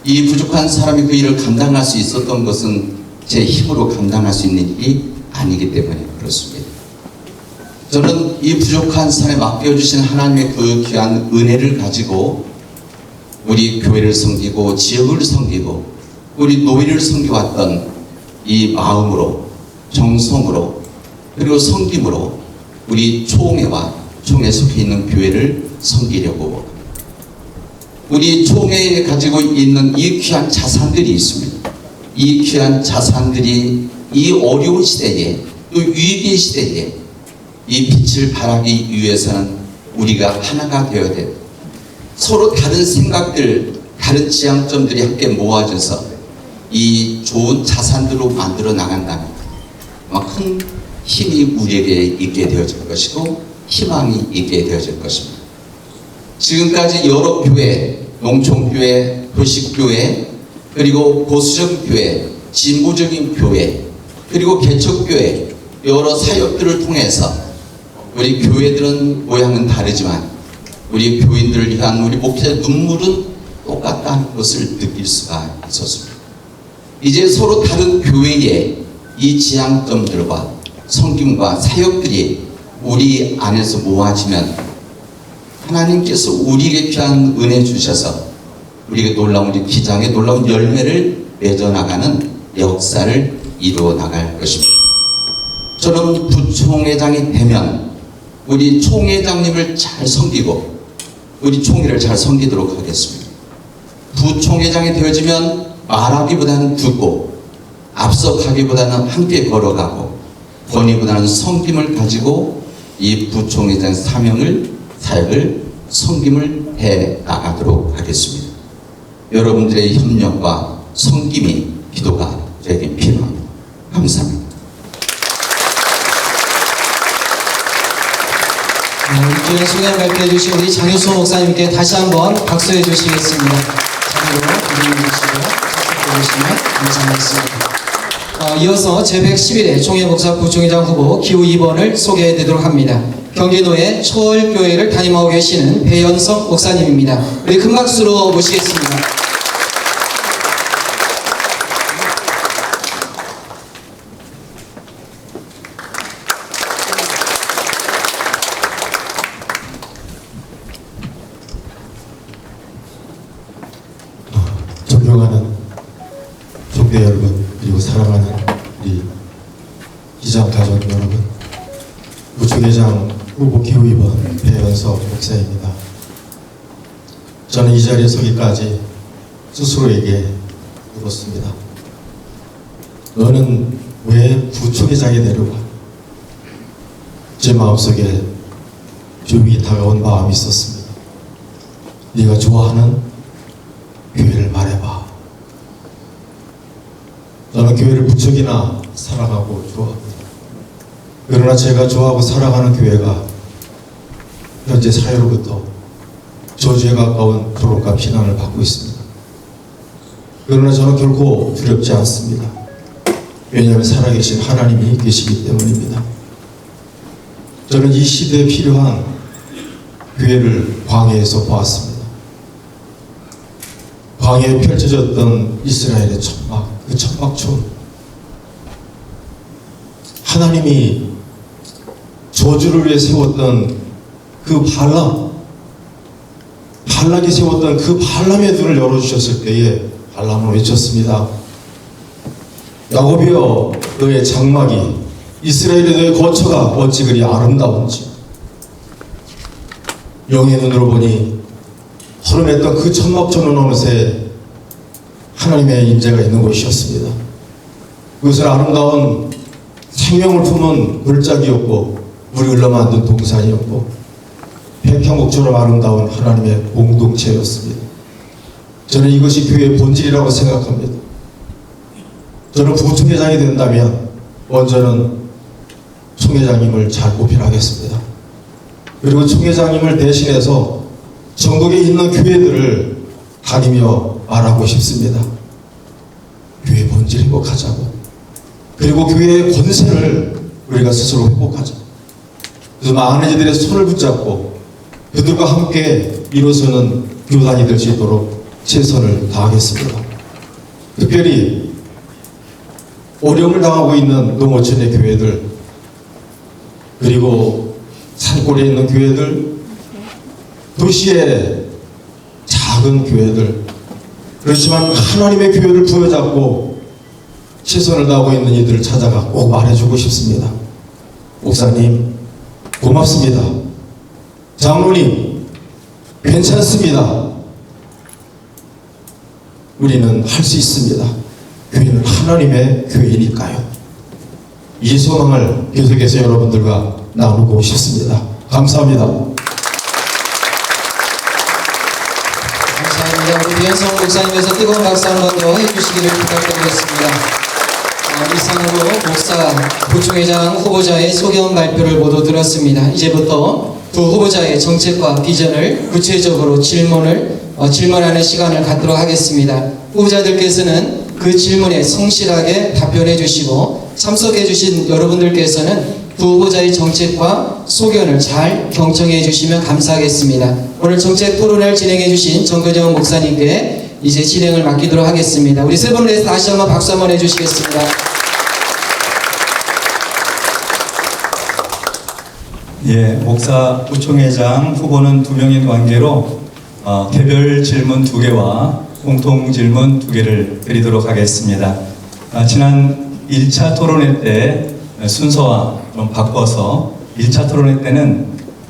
이 부족한 사람이 그 일을 감당할 수 있었던 것은 제 힘으로 감당할 수 있는 일이 아니기 때문에 그렇습니다. 저는 이 부족한 사람에 맡겨주신 하나님의 그 귀한 은혜를 가지고 우리 교회를 섬기고 지역을 섬기고 우리 노예를 섬겨왔던 이 마음으로, 정성으로, 그리고 섬김으로 우리 총회와 총회 속에 있는 교회를 섬기려고 우리 총회에 가지고 있는 이 귀한 자산들이 있습니다. 이 귀한 자산들이 이 어려운 시대에, 또 위기의 시대에 이 빛을 발하기 위해서는 우리가 하나가 되어야 돼요. 서로 다른 생각들, 다른 지향점들이 함께 모아져서 이 좋은 자산들로 만들어 나간다면 큰 힘이 우리에게 있게 되어질 것이고 희망이 있게 되어질 것입니다. 지금까지 여러 교회, 농촌교회, 도시교회, 그리고 보수적 교회, 진보적인 교회, 그리고 개척교회, 여러 사역들을 통해서 우리 교회들은 모양은 다르지만 우리 교인들을 위한 우리 목회자의 눈물은 똑같다는 것을 느낄 수가 있었습니다. 이제 서로 다른 교회의 이 지향점들과 섬김과 사역들이 우리 안에서 모아지면 하나님께서 우리에게 귀한 은혜 주셔서 우리에게 놀라운 우리 기장의 놀라운 열매를 맺어 나가는 역사를 이루어 나갈 것입니다. 저는 부총회장이 되면 우리 총회장님을 잘 섬기고 우리 총회를 잘 섬기도록 하겠습니다. 부총회장이 되어지면 말하기보다는 듣고 앞서가기보다는 함께 걸어가고 권위보다는 섬김을 가지고 이 부총회장 사역을 섬김을 해 나가도록 하겠습니다. 여러분들의 협력과 섬김이 기도가 저에게 필요합니다. 감사합니다. 이쪽에 소개를 발표해 주신 우리 장효수 목사님께 다시 한번 박수해 주시겠습니다. 자리로 기도해 주시고 박수해 주시면 감사하겠습니다. 이어서 제111회 총회목사 부총회장 후보 기호 2번을 소개해 드리도록 합니다. 경기도의 초월교회를 담임하고 계시는 배연성 목사님입니다. 우리 큰 박수로 모시겠습니다. 존경하는 종대 여러분, 그리고 사랑하는 우리 기장 가족 여러분, 부총회장 후보 기호 2번 배연석 목사입니다. 저는 이 자리에 서기까지 스스로에게 물었습니다. 너는 왜 부총회장이 되려고? 제 마음속에 조용히 다가온 마음이 있었습니다. 네가 좋아하는 교회를 말해봐. 저는 교회를 무척이나 사랑하고 좋아합니다. 그러나 제가 좋아하고 사랑하는 교회가 현재 사회로부터 저주에 가까운 조롱과 비난을 받고 있습니다. 그러나 저는 결코 두렵지 않습니다. 왜냐하면 살아계신 하나님이 계시기 때문입니다. 저는 이 시대에 필요한 교회를 광야에서 보았습니다. 광야에 펼쳐졌던 이스라엘의 천막, 그 천막촌. 하나님이 저주를 위해 세웠던 그 발락이 세웠던 그 발람의 눈을 열어주셨을 때에 발람은 외쳤습니다. 야곱이여, 너의 장막이, 이스라엘의 너의 거처가 어찌 그리 아름다운지. 영의 눈으로 보니 허름했던 그 천막촌은 어느새 하나님의 임재가 있는 곳이었습니다. 그것은 아름다운 생명을 품은 물짝이었고 물이 흘러만든 동산이었고 백향목처럼 아름다운 하나님의 공동체였습니다. 저는 이것이 교회의 본질이라고 생각합니다. 저는 부총회장이 된다면 먼저는 총회장님을 잘 뽑히라겠습니다. 그리고 총회장님을 대신해서 전국에 있는 교회들을 다니며 말하고 싶습니다. 교회 본질 회복하자고. 그리고 교회의 권세를 우리가 스스로 회복하자. 그래서 많은 이들의 손을 붙잡고 그들과 함께 일어서는 교단이 될 수 있도록 최선을 다하겠습니다. 특별히 어려움을 당하고 있는 농어촌의 교회들, 그리고 산골에 있는 교회들, 도시의 작은 교회들, 그렇지만 하나님의 교회를 부여잡고 최선을 다하고 있는 이들을 찾아가 꼭 말해주고 싶습니다. 목사님 고맙습니다. 장로님 괜찮습니다. 우리는 할 수 있습니다. 교회는 하나님의 교회이니까요. 이 소망을 계속해서 여러분들과 나누고 싶습니다. 감사합니다. 감사합니다. 우리 배연성 목사님께서 뜨거운 박수 한 번 더 해주시기를 부탁드리겠습니다. 이상으로 목사 부총회장 후보자의 소견 발표를 모두 들었습니다. 이제부터 두 후보자의 정책과 비전을 구체적으로 질문하는 시간을 갖도록 하겠습니다. 후보자들께서는 그 질문에 성실하게 답변해 주시고 참석해 주신 여러분들께서는 두 후보자의 정책과 소견을 잘 경청해 주시면 감사하겠습니다. 오늘 정책 토론을 진행해 주신 정근영 목사님께 이제 진행을 맡기도록 하겠습니다. 우리 세 분을 위해서 다시 한번 박수 한번 해주시겠습니다. 예, 목사 부총회장 후보는 2명인 관계로 개별 질문 2개와 공통 질문 2개를 드리도록 하겠습니다. 지난 1차 토론회 때 순서와 좀 바꿔서 1차 토론회 때는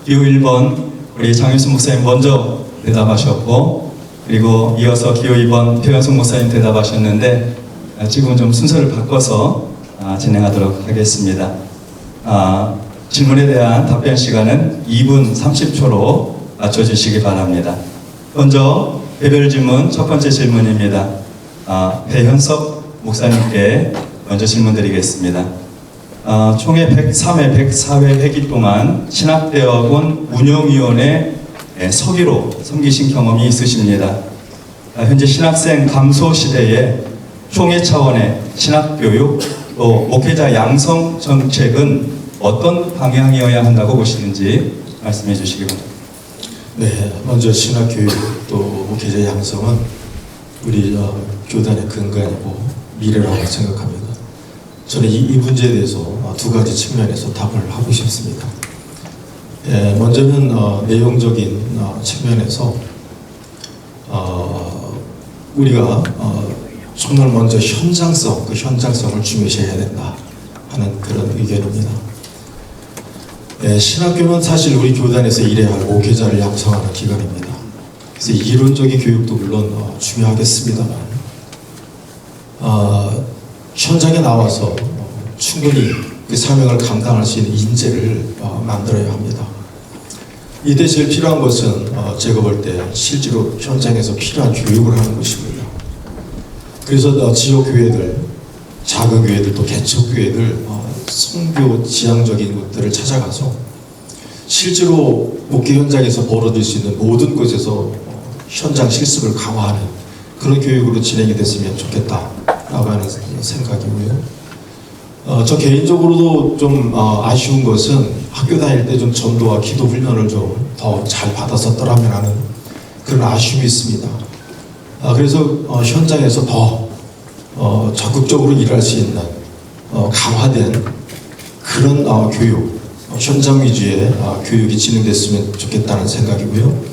기호 1번 우리 장윤수 목사님 먼저 대답하셨고, 그리고 이어서 기호 2번 표현숙 목사님 대답하셨는데, 지금은 좀 순서를 바꿔서 진행하도록 하겠습니다. 질문에 대한 답변 시간은 2분 30초로 맞춰주시기 바랍니다. 먼저 개별 질문 첫 번째 질문입니다. 배현석 목사님께 먼저 질문 드리겠습니다. 총회 103회, 104회 회기 동안 신학대학원 운영위원회 서기로 섬기신 경험이 있으십니다. 현재 신학생 감소 시대에 총회 차원의 신학교육 또 목회자 양성 정책은 어떤 방향이어야 한다고 보시는지 말씀해 주시기 바랍니다. 네, 먼저 신학교육 또 목회자 양성은 우리 교단의 근간이고 미래라고 생각합니다. 저는 이 문제에 대해서 2가지 측면에서 답을 하고 싶습니다. 먼저는 내용적인 측면에서 우리가 정말 먼저 현장성, 그 현장성을 중요시해야 된다 하는 그런 의견입니다. 신학교는 사실 우리 교단에서 일해야 할 목회자를 양성하는 기관입니다. 그래서 이론적인 교육도 물론 중요하겠습니다만 현장에 나와서 충분히 그 사명을 감당할 수 있는 인재를 만들어야 합니다. 이때 제일 필요한 것은 제가 볼 때 실제로 현장에서 필요한 교육을 하는 것입니다. 그래서 지역 교회들, 작은 교회들 또 개척 교회들 선교 지향적인 것들을 찾아가서 실제로 목회 현장에서 벌어질 수 있는 모든 곳에서 현장 실습을 강화하는 그런 교육으로 진행이 됐으면 좋겠다라고 하는 생각이고요. 저 개인적으로도 좀 아쉬운 것은 학교 다닐 때 좀 전도와 기도 훈련을 좀 더 잘 받았었더라면 하는 그런 아쉬움이 있습니다. 그래서 현장에서 더 적극적으로 일할 수 있는 강화된 그런 교육, 현장 위주의 교육이 진행됐으면 좋겠다는 생각이고요.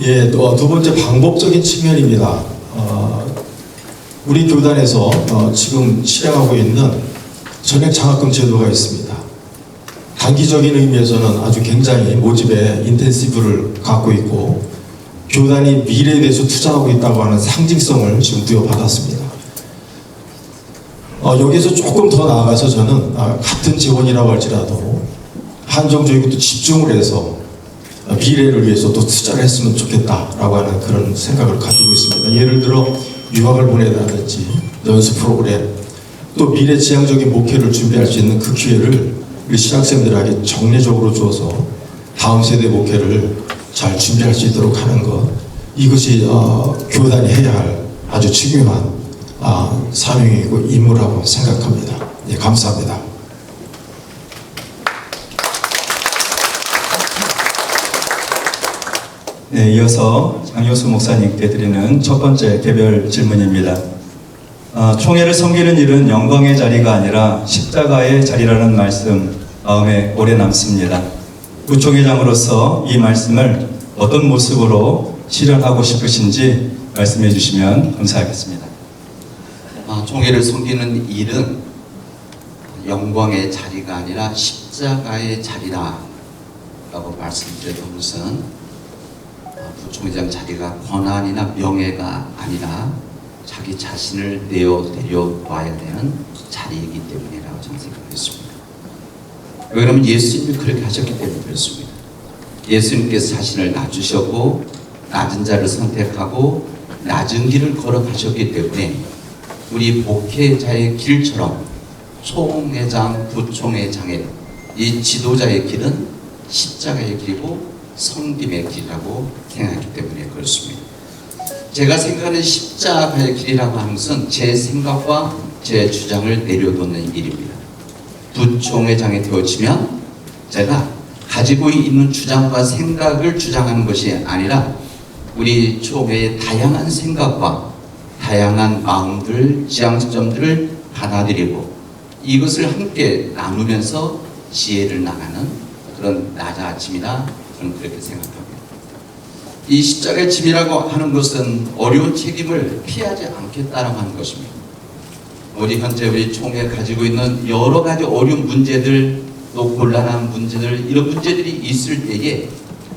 예, 또 2번째 방법적인 측면입니다. 우리 교단에서 지금 실행하고 있는 전액 장학금 제도가 있습니다. 단기적인 의미에서는 아주 굉장히 모집에 인텐시브를 갖고 있고 교단이 미래에 대해서 투자하고 있다고 하는 상징성을 지금 부여받았습니다. 여기서 조금 더 나아가서 저는 같은 지원이라고 할지라도 한정적이고 집중을 해서 미래를 위해서 또 투자를 했으면 좋겠다라고 하는 그런 생각을 가지고 있습니다. 예를 들어 유학을 보내다든지 연수 프로그램, 또 미래 지향적인 목회를 준비할 수 있는 그 기회를 우리 신학생들에게 정례적으로 주어서 다음 세대 목회를 잘 준비할 수 있도록 하는 것, 이것이 교단이 해야 할 아주 중요한 사명이고 임무라고 생각합니다. 예, 감사합니다. 네, 이어서 장효수 목사님께 드리는 첫 번째 개별 질문입니다. 총회를 섬기는 일은 영광의 자리가 아니라 십자가의 자리라는 말씀 마음에 오래 남습니다. 부총회장으로서 이 말씀을 어떤 모습으로 실현하고 싶으신지 말씀해 주시면 감사하겠습니다. 총회를 섬기는 일은 영광의 자리가 아니라 십자가의 자리라고 말씀드렸던 것은 부총회장 자리가 권한이나 명예가 아니라 자기 자신을 내어놔야 되는 자리이기 때문이라고 저는 생각했습니다. 왜냐하면 예수님이 그렇게 하셨기 때문에 그렇습니다. 예수님께서 자신을 낮추셨고 낮은 자를 선택하고 낮은 길을 걸어가셨기 때문에 우리 목회자의 길처럼 총회장, 부총회장의 이 지도자의 길은 십자가의 길이고 섬김의 길이라고 생각하기 때문에 그렇습니다. 제가 생각하는 십자가의 길이라고 하는 것은 제 생각과 제 주장을 내려놓는 일입니다. 부총회장이 되어지면 제가 가지고 있는 주장과 생각을 주장하는 것이 아니라 우리 총회의 다양한 생각과 다양한 마음들, 지향점들을 받아들이고 이것을 함께 나누면서 지혜를 나가는 그런 낮아짐이다. 저는 그렇게 생각합니다. 이 십자가의 짐이라고 하는 것은 어려운 책임을 피하지 않겠다라고 하는 것입니다. 우리 현재 우리 총회가 가지고 있는 여러 가지 어려운 문제들, 또 곤란한 문제들, 이런 문제들이 있을 때에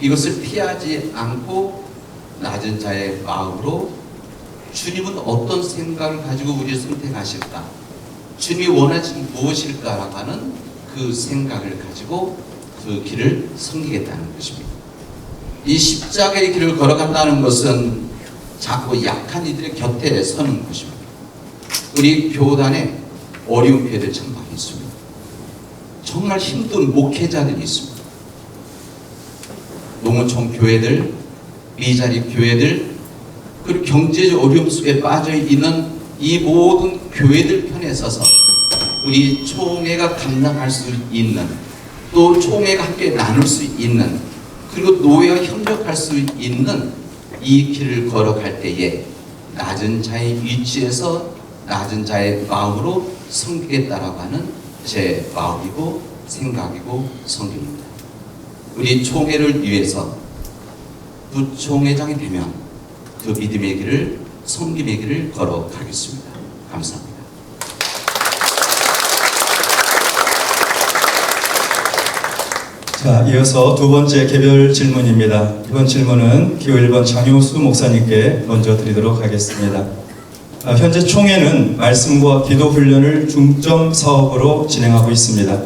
이것을 피하지 않고 낮은 자의 마음으로 주님은 어떤 생각을 가지고 우리를 선택하실까? 주님이 원하시는 무엇일까라고 하는 그 생각을 가지고 그 길을 섬기겠다는 것입니다. 이 십자가의 길을 걸어간다는 것은 자꾸 약한 이들의 곁에 서는 것입니다. 우리 교단에 어려운 교회들 참 많이 있습니다. 정말 힘든 목회자들이 있습니다. 농어촌 교회들, 미자립 교회들, 그리고 경제적 어려움 속에 빠져 있는 이 모든 교회들 편에 서서 우리 총회가 감당할 수 있는, 또 총회가 함께 나눌 수 있는, 그리고 노예와 협력할 수 있는 이 길을 걸어갈 때에 낮은 자의 위치에서 낮은 자의 마음으로 섬기겠다라고 하는 제 마음이고 생각이고 성경입니다. 우리 총회를 위해서 부총회장이 되면 그 믿음의 길을, 섬김의 길을 걸어가겠습니다. 감사합니다. 자, 이어서 두 번째 개별 질문입니다. 이번 질문은 기호 1번 장효수 목사님께 먼저 드리도록 하겠습니다. 현재 총회는 말씀과 기도 훈련을 중점 사업으로 진행하고 있습니다.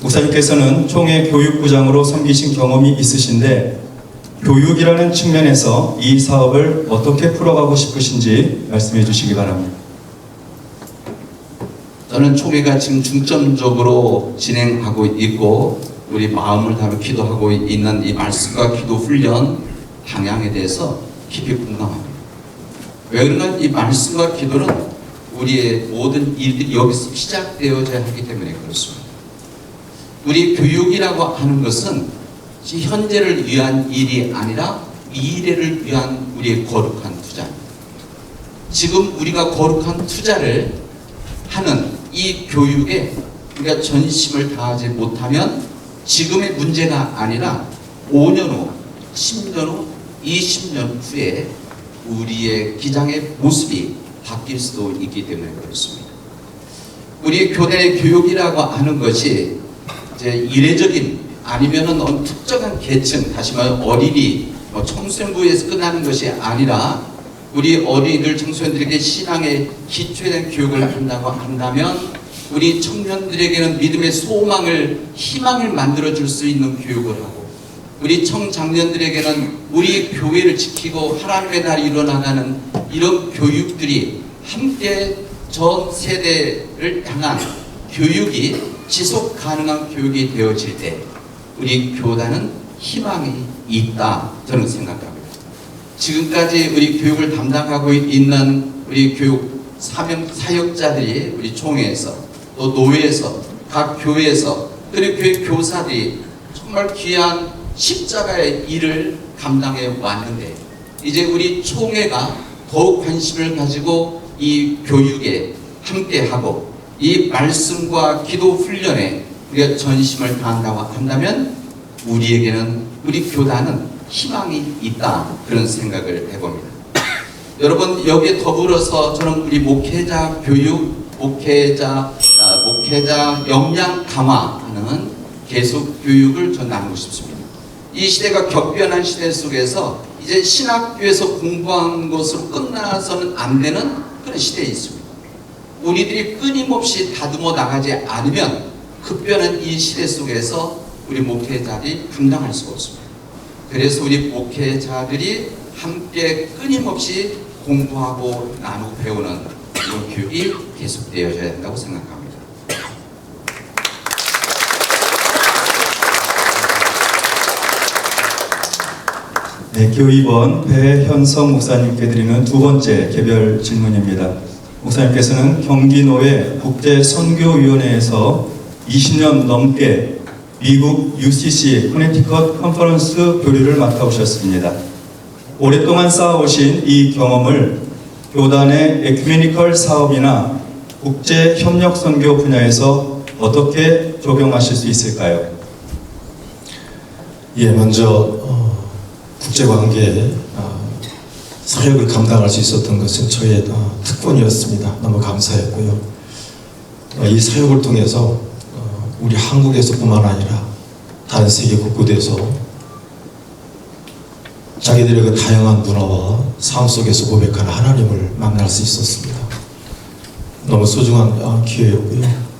목사님께서는 총회 교육부장으로 섬기신 경험이 있으신데 교육이라는 측면에서 이 사업을 어떻게 풀어가고 싶으신지 말씀해 주시기 바랍니다. 저는 총회가 지금 중점적으로 진행하고 있고 우리 마음을 다하며 기도하고 있는 이 말씀과 기도 훈련 방향에 대해서 깊이 공감합니다. 왜 그런가? 이 말씀과 기도는 우리의 모든 일들이 여기서 시작되어져야 하기 때문에 그렇습니다. 우리 교육이라고 하는 것은 현재를 위한 일이 아니라 미래를 위한 우리의 거룩한 투자입니다. 지금 우리가 거룩한 투자를 하는 이 교육에 우리가 전심을 다하지 못하면 지금의 문제가 아니라 5년 후, 10년 후, 20년 후에 우리의 기장의 모습이 바뀔 수도 있기 때문에 그렇습니다. 우리 교단의 교육이라고 하는 것이 이제 이례적인 아니면은 어느 특정한 계층, 다시 말해 어린이, 청소년부에서 끝나는 것이 아니라 우리 어린이들, 청소년들에게 신앙의 기초에 대한 교육을 한다고 한다면 우리 청년들에게는 믿음의 소망을, 희망을 만들어줄 수 있는 교육을 하고 우리 청장년들에게는 우리 교회를 지키고 하나님의 날이 일어나가는 이런 교육들이 함께 전 세대를 향한 교육이 지속 가능한 교육이 되어질 때 우리 교단은 희망이 있다 저는 생각합니다. 지금까지 우리 교육을 담당하고 있는 우리 교육 사역자들이 우리 총회에서 또 노회에서 각 교회에서 그리고 교회 교사들이 정말 귀한 십자가의 일을 감당해 왔는데 이제 우리 총회가 더욱 관심을 가지고 이 교육에 함께하고 이 말씀과 기도 훈련에 우리가 전심을 다한다고 한다면 우리에게는 우리 교단은 희망이 있다 그런 생각을 해봅니다. 여러분 여기에 더불어서 저는 우리 목회자 교육, 목회자 역량 강화하는 계속 교육을 전 나누고 싶습니다. 이 시대가 격변한 시대 속에서 이제 신학교에서 공부한 것으로 끝나서는 안 되는 그런 시대에 있습니다. 우리들이 끊임없이 다듬어 나가지 않으면 급변한 이 시대 속에서 우리 목회자들이 감당할 수가 없습니다. 그래서 우리 목회자들이 함께 끊임없이 공부하고 나누고 배우는 이런 교육이 계속되어져야 한다고 생각합니다. 네, 기호 2번 배현성 목사님께 드리는 두 번째 개별 질문입니다. 목사님께서는 경기노회 국제선교위원회에서 20년 넘게 미국 UCC 커네티컷 컨퍼런스 교류를 맡아오셨습니다. 오랫동안 쌓아오신 이 경험을 교단의 에큐메니컬 사업이나 국제협력선교 분야에서 어떻게 적용하실 수 있을까요? 예, 먼저 국제관계 사역을 감당할 수 있었던 것은 저의 특권이었습니다. 너무 감사했고요. 이 사역을 통해서 우리 한국에서뿐만 아니라 다른 세계 곳곳에서 자기들의 그 다양한 문화와 삶 속에서 고백하는 하나님을 만날 수 있었습니다. 너무 소중한 기회였고요.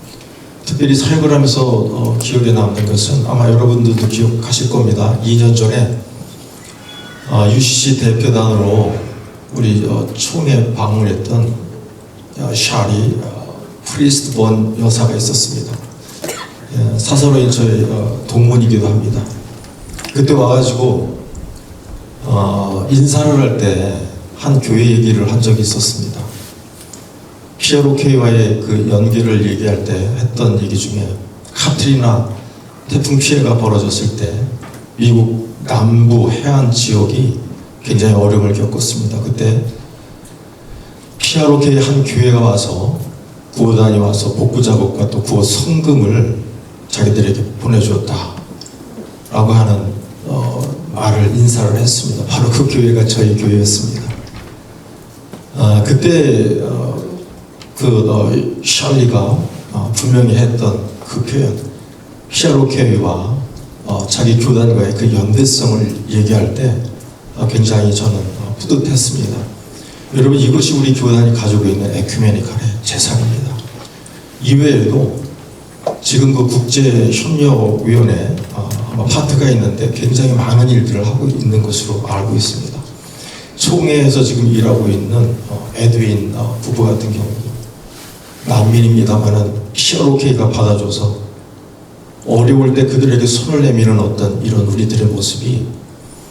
특별히 사역을 하면서 기억에 남는 것은 아마 여러분들도 기억하실 겁니다. 2년 전에 UCC 대표단으로 우리 총회 방문했던 샤리 프리스트본 여사가 있었습니다. 사사로인 저의 동문이기도 합니다. 그때 와가지고 인사를 할 때 한 교회 얘기를 한 적이 있었습니다. PROK와의 그 연계를 얘기할 때 했던 얘기 중에 카트리나 태풍 피해가 벌어졌을 때 미국 남부 해안 지역이 굉장히 어려움을 겪었습니다. 그때 PROK 한 교회가 와서 구호단이 와서 복구 작업과 또 구호 성금을 자기들에게 보내주었다 라고 하는 말을 인사를 했습니다. 바로 그 교회가 저희 교회였습니다. 그때 샬리가 분명히 했던 그 표현, PROK와 자기 교단과의 그 연대성을 얘기할 때 굉장히 저는 뿌듯했습니다. 여러분, 이것이 우리 교단이 가지고 있는 에큐메니칼의 재산입니다. 이외에도 지금 그 국제협력위원회 파트가 있는데 굉장히 많은 일들을 하고 있는 것으로 알고 있습니다. 총회에서 지금 일하고 있는 에드윈 부부 같은 경우 난민입니다만은 PROK가 받아줘서 어려울 때 그들에게 손을 내미는 어떤 이런 우리들의 모습이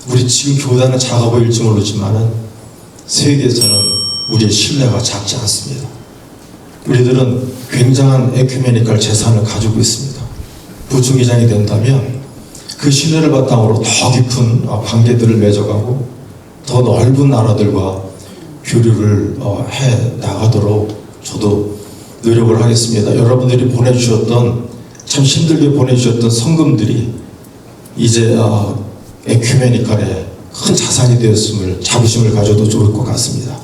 우리 지금 교단은 작아 보일지 모르지만은 세계에서는 우리의 신뢰가 작지 않습니다. 우리들은 굉장한 에큐메니컬 재산을 가지고 있습니다. 부총회장이 된다면 그 신뢰를 바탕으로 더 깊은 관계들을 맺어가고 더 넓은 나라들과 교류를 해 나가도록 저도 노력을 하겠습니다. 여러분들이 보내주셨던 참 힘들게 보내주셨던 성금들이 이제 에큐메니컬의 큰 자산이 되었음을 자부심을 가져도 좋을 것 같습니다.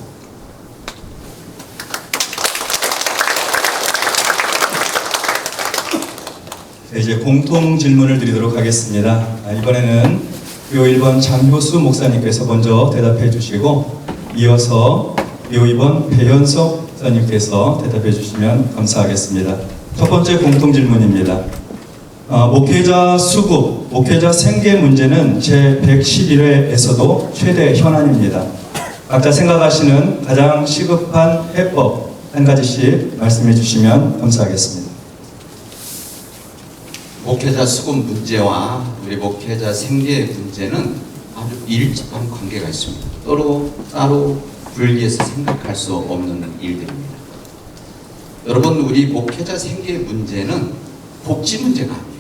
이제 공통 질문을 드리도록 하겠습니다. 이번에는 요 1번 장효수 목사님께서 먼저 대답해 주시고 이어서 요 2번 배현석 목사님께서 대답해 주시면 감사하겠습니다. 첫 번째 공통 질문입니다. 목회자 수급, 목회자 생계 문제는 제111회에서도 최대 현안입니다. 각자 생각하시는 가장 시급한 해법 한 가지씩 말씀해 주시면 감사하겠습니다. 목회자 수급 문제와 우리 목회자 생계 문제는 아주 밀접한 관계가 있습니다. 따로 분리해서 생각할 수 없는 일들입니다. 여러분, 우리 목회자 생계 문제는 복지 문제가 아닙니다.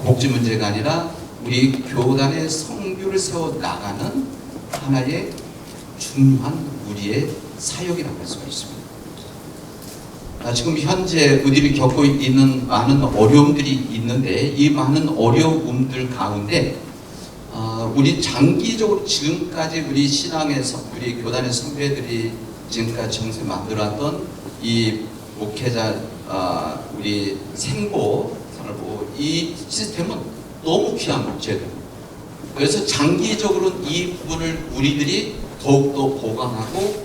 복지 문제가 아니라 우리 교단의 성교를 세워 나가는 하나의 중요한 우리의 사역이라고 할 수가 있습니다. 지금 현재 우리들이 겪고 있는 많은 어려움들이 있는데 이 많은 어려움들 가운데 우리 장기적으로 지금까지 우리 신앙에서 우리 교단의 선배들이 지금까지 정세 만들어왔던 이 목회자 우리 생보 산업보 이 시스템은 너무 귀한 제도. 그래서 장기적으로는 이 부분을 우리들이 더욱더 보강하고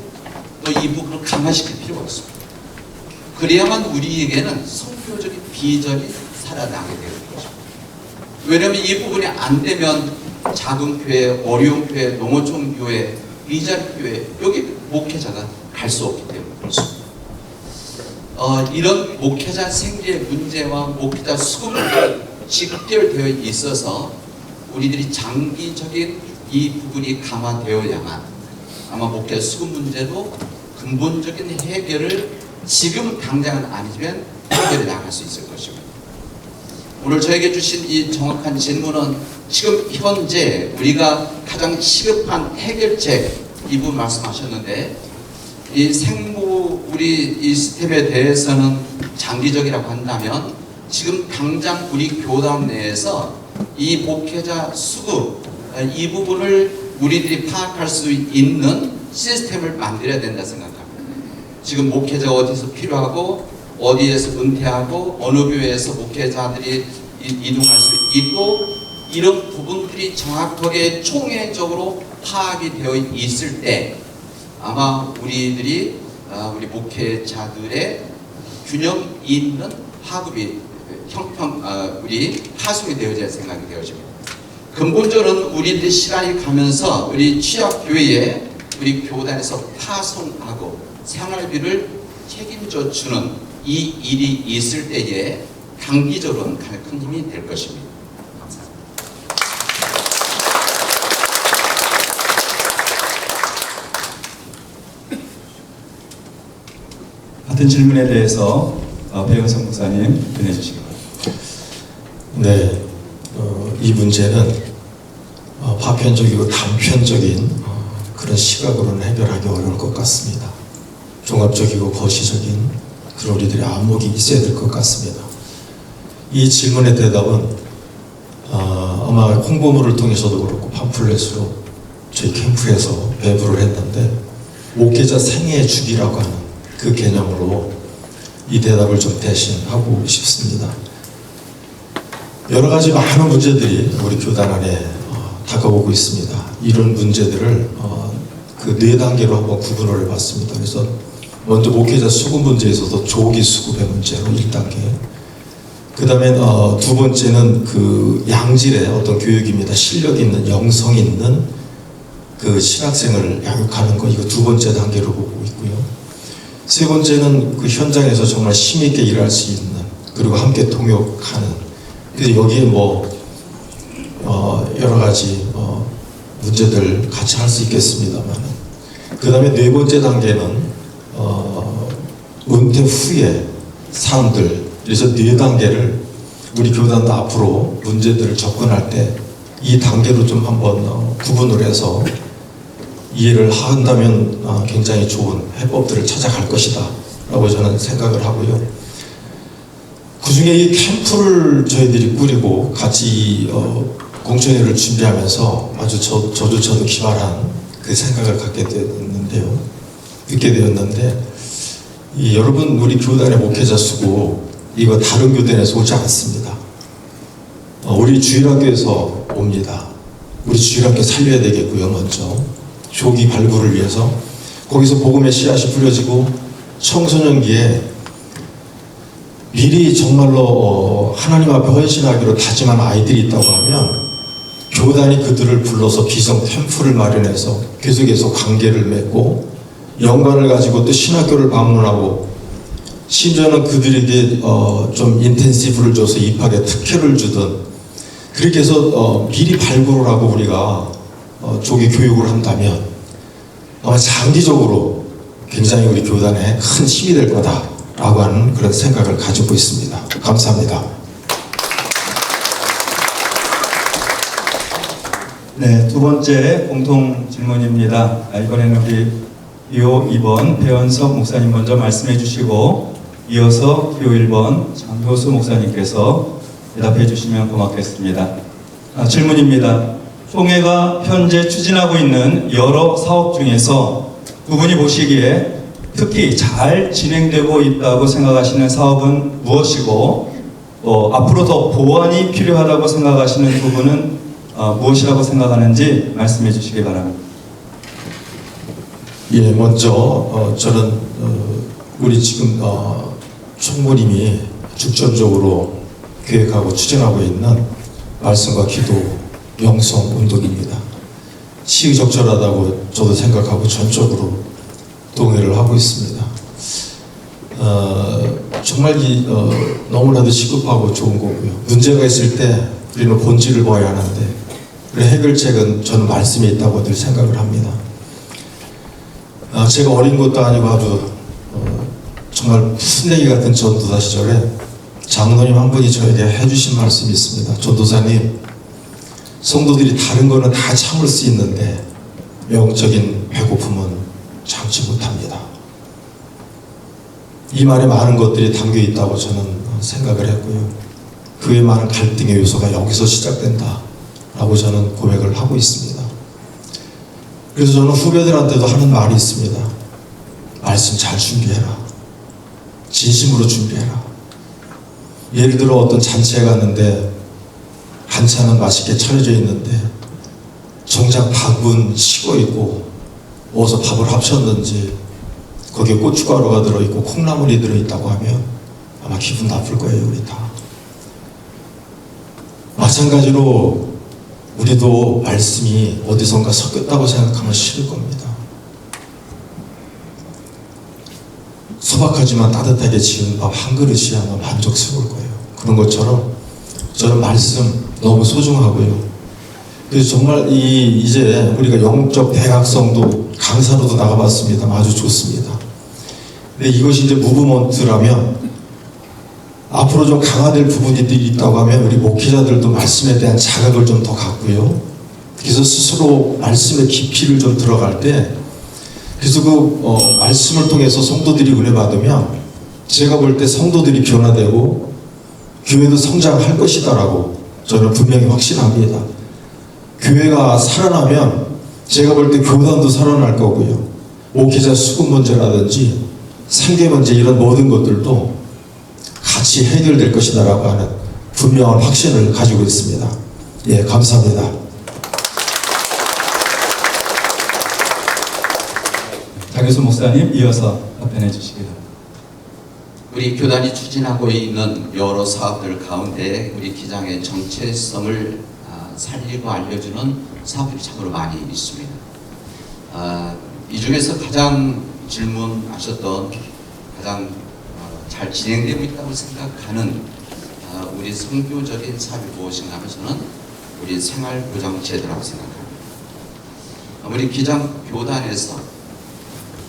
또 이 부분을 강화시킬 필요가 있습니다. 그래야만 우리에게는 성교적인 비전이 살아나게 되는 것입니다. 왜냐하면 이 부분이 안 되면 작은 교회, 어려운 교회, 농어촌 교회, 이자리 교회 여기 목회자가 갈 수 없기 때문에 그렇습니다. 이런 목회자 생계 문제와 목회자 수급 문제가 직결되어 있어서 우리들이 장기적인 이 부분이 강화되어야만 아마 목회자 수급 문제도 근본적인 해결을 지금 당장은 아니지만 해결해 나갈 수 있을 것입니다. 오늘 저에게 주신 이 정확한 질문은 지금 현재 우리가 가장 시급한 해결책 이 부분 말씀하셨는데 이 생보 우리 이 시스템에 대해서는 장기적이라고 한다면 지금 당장 우리 교단 내에서 이 목회자 수급, 이 부분을 우리들이 파악할 수 있는 시스템을 만들어야 된다 생각합니다. 지금 목회자가 어디서 필요하고 어디에서 은퇴하고 어느 교회에서 목회자들이 이동할 수 있고 이런 부분들이 정확하게 총회적으로 파악이 되어 있을 때 아마 우리 목회자들의 균형 있는 하급이 우리 파송이 되어져야 생각이 되어집니다. 근본적으로는 우리들이 시간이 가면서 우리 취약교회에 우리 교단에서 파송하고 생활비를 책임져 주는 이 일이 있을 때에 단기적으로는 가장 큰 힘이 될 것입니다. 감사합니다. 같은 질문에 대해서 배은성 목사님 전해주시기 바랍니다. 네, 이 문제는 파편적이고 단편적인 그런 시각으로는 해결하기 어려울 것 같습니다. 종합적이고 거시적인 그런 우리들의 안목이 있어야 될 것 같습니다. 이 질문의 대답은 아마 홍보물을 통해서도 그렇고 팜플렛으로 저희 캠프에서 배부를 했는데 목회자 생애 주기라고 하는 그 개념으로 이 대답을 좀 대신하고 싶습니다. 여러 가지 많은 문제들이 우리 교단 안에 다가오고 있습니다. 이런 문제들을 그 4단계로 한번 구분을 해봤습니다. 그래서 먼저 목회자 수급 문제에서도 조기 수급의 문제로 1단계, 그 다음에 두 번째는 그 양질의 어떤 교육입니다. 실력 있는, 영성 있는 그 신학생을 양육하는 거, 이거 두 번째 단계로 보고 있고요. 세 번째는 그 현장에서 정말 힘있게 일할 수 있는, 그리고 함께 동역하는, 그래서 여기에 여러 가지 문제들 같이 할 수 있겠습니다만, 그 다음에 네 번째 단계는 은퇴 후에 사람들, 그래서 4단계를 우리 교단도 앞으로 문제들을 접근할 때 이 단계로 좀 한번 구분을 해서 이해를 한다면 굉장히 좋은 해법들을 찾아갈 것이다 라고 저는 생각을 하고요. 그 중에 이 캠프를 저희들이 꾸리고 같이 공청회를 준비하면서 아주 저조차도 기발한 그 생각을 갖게 듣게 되었는데, 여러분 우리 교단의 목회자 수고 이거 다른 교단에서 오지 않습니다. 우리 주일학교에서 옵니다. 우리 주일학교 살려야 되겠고요. 먼저 조기 발굴을 위해서 거기서 복음의 씨앗이 뿌려지고 청소년기에 미리 정말로 하나님 앞에 헌신하기로 다짐한 아이들이 있다고 하면 교단이 그들을 불러서 비성 캠프를 마련해서 계속해서 관계를 맺고 연관을 가지고 또 신학교를 방문하고 심지어는 그들에게 좀 인텐시브를 줘서 입학에 특혜를 주든 그렇게 해서 미리 발굴을 하고 우리가 조기 교육을 한다면 아마 장기적으로 굉장히 우리 교단에 큰 힘이 될 거다라고 하는 그런 생각을 가지고 있습니다. 감사합니다. 네, 두 번째 공통 질문입니다. 이번에는 우리 기호 2번 배원석 목사님 먼저 말씀해 주시고 이어서 기호 1번 장효수 목사님께서 대답해 주시면 고맙겠습니다. 질문입니다. 총회가 현재 추진하고 있는 여러 사업 중에서 두 분이 보시기에 특히 잘 진행되고 있다고 생각하시는 사업은 무엇이고 앞으로 더 보완이 필요하다고 생각하시는 부분은 무엇이라고 생각하는지 말씀해 주시기 바랍니다. 예, 먼저 저는 우리 지금 총무님이 중점적으로 계획하고 추진하고 있는 말씀과 기도 영성 운동입니다. 시의적절하다고 저도 생각하고 전적으로 동의를 하고 있습니다. 정말 너무나도 시급하고 좋은 거고요. 문제가 있을 때 우리는 본질을 봐야 하는데 그 해결책은 저는 말씀에 있다고 늘 생각을 합니다. 제가 어린 것도 아니고 아주 정말 풋내기 같은 전도사 시절에 장로님 한 분이 저에게 해주신 말씀이 있습니다. 전도사님, 성도들이 다른 거는 다 참을 수 있는데 영적인 배고픔은 참지 못합니다. 이 말에 많은 것들이 담겨 있다고 저는 생각을 했고요. 그에 많은 갈등의 요소가 여기서 시작된다라고 저는 고백을 하고 있습니다. 그래서 저는 후배들한테도 하는 말이 있습니다. 말씀 잘 준비해라. 진심으로 준비해라. 예를 들어 어떤 잔치에 갔는데 반찬은 맛있게 차려져 있는데 정작 밥은 식어 있고 어디서 밥을 합쳤는지 거기에 고춧가루가 들어있고 콩나물이 들어있다고 하면 아마 기분 나쁠 거예요, 우리 다. 마찬가지로 우리도 말씀이 어디선가 섞였다고 생각하면 싫을 겁니다. 소박하지만 따뜻하게 지은 밥 한 그릇이 아마 만족스러울 거예요. 그런 것처럼 저는 말씀 너무 소중하고요. 그래서 정말 이제 우리가 영적 대각성도 강사로도 나가봤습니다. 아주 좋습니다. 근데 이것이 이제 무브먼트라면 앞으로 좀 강화될 부분들이 있다고 하면 우리 목회자들도 말씀에 대한 자각을 좀 더 갖고요. 그래서 스스로 말씀의 깊이를 좀 들어갈 때 그래서 말씀을 통해서 성도들이 은혜 받으면 제가 볼 때 성도들이 변화되고 교회도 성장할 것이다라고 저는 분명히 확신합니다. 교회가 살아나면 제가 볼 때 교단도 살아날 거고요. 목회자 수급 문제라든지 상계 문제 이런 모든 것들도 같이 해결될 것이다라고 하는 분명한 확신을 가지고 있습니다. 예, 감사합니다. 장효수 목사님 이어서 답변해 주시기 바랍니다. 우리 교단이 추진하고 있는 여러 사업들 가운데 우리 기장의 정체성을 살리고 알려주는 사업들이 참으로 많이 있습니다. 이 중에서 가장 질문하셨던 가장 잘 진행되고 있다고 생각하는 우리 선교적인 사업이 무엇인가 하면 저는 우리 생활보장제도라고 생각합니다. 우리 기장 교단에서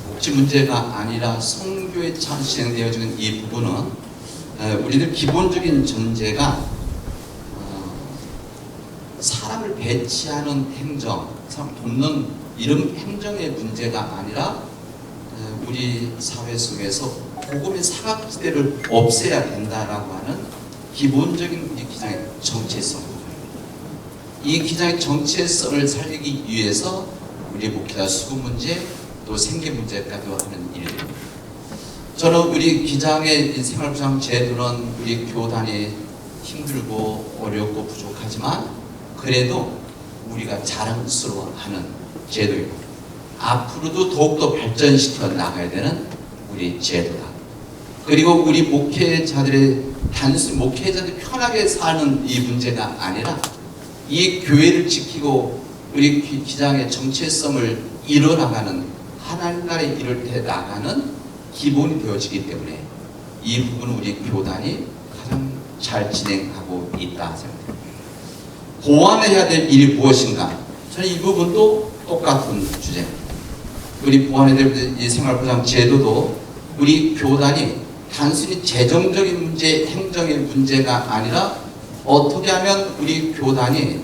복지 문제가 아니라 선교에 잘 진행되어지는 이 부분은 우리들 기본적인 전제가 사람을 배치하는 행정, 사람 돕는 이런 행정의 문제가 아니라 우리 사회 속에서 복음의 사각지대를 없애야 된다라고 하는 기본적인 우리 기장의 정체성. 이 기장의 정체성을 살리기 위해서 우리 목회자 수급 문제 또 생계 문제까지 하는 일입니다. 저는 우리 기장의 생활보장 제도는 우리 교단이 힘들고 어렵고 부족하지만 그래도 우리가 자랑스러워하는 제도이고 앞으로도 더욱더 발전시켜 나가야 되는 우리 제도다. 그리고 우리 목회자들의 단순히 목회자들이 편하게 사는 이 문제가 아니라 이 교회를 지키고 우리 기장의 정체성을 이뤄나가는 하나님 나라의 일을 해 나가는 기본이 되어지기 때문에 이 부분은 우리 교단이 가장 잘 진행하고 있다 생각합니다. 보완해야 될 일이 무엇인가? 저는 이 부분도 똑같은 주제입니다. 우리 보완해야 될 이 생활보장 제도도 우리 교단이 단순히 재정적인 문제, 행정의 문제가 아니라 어떻게 하면 우리 교단이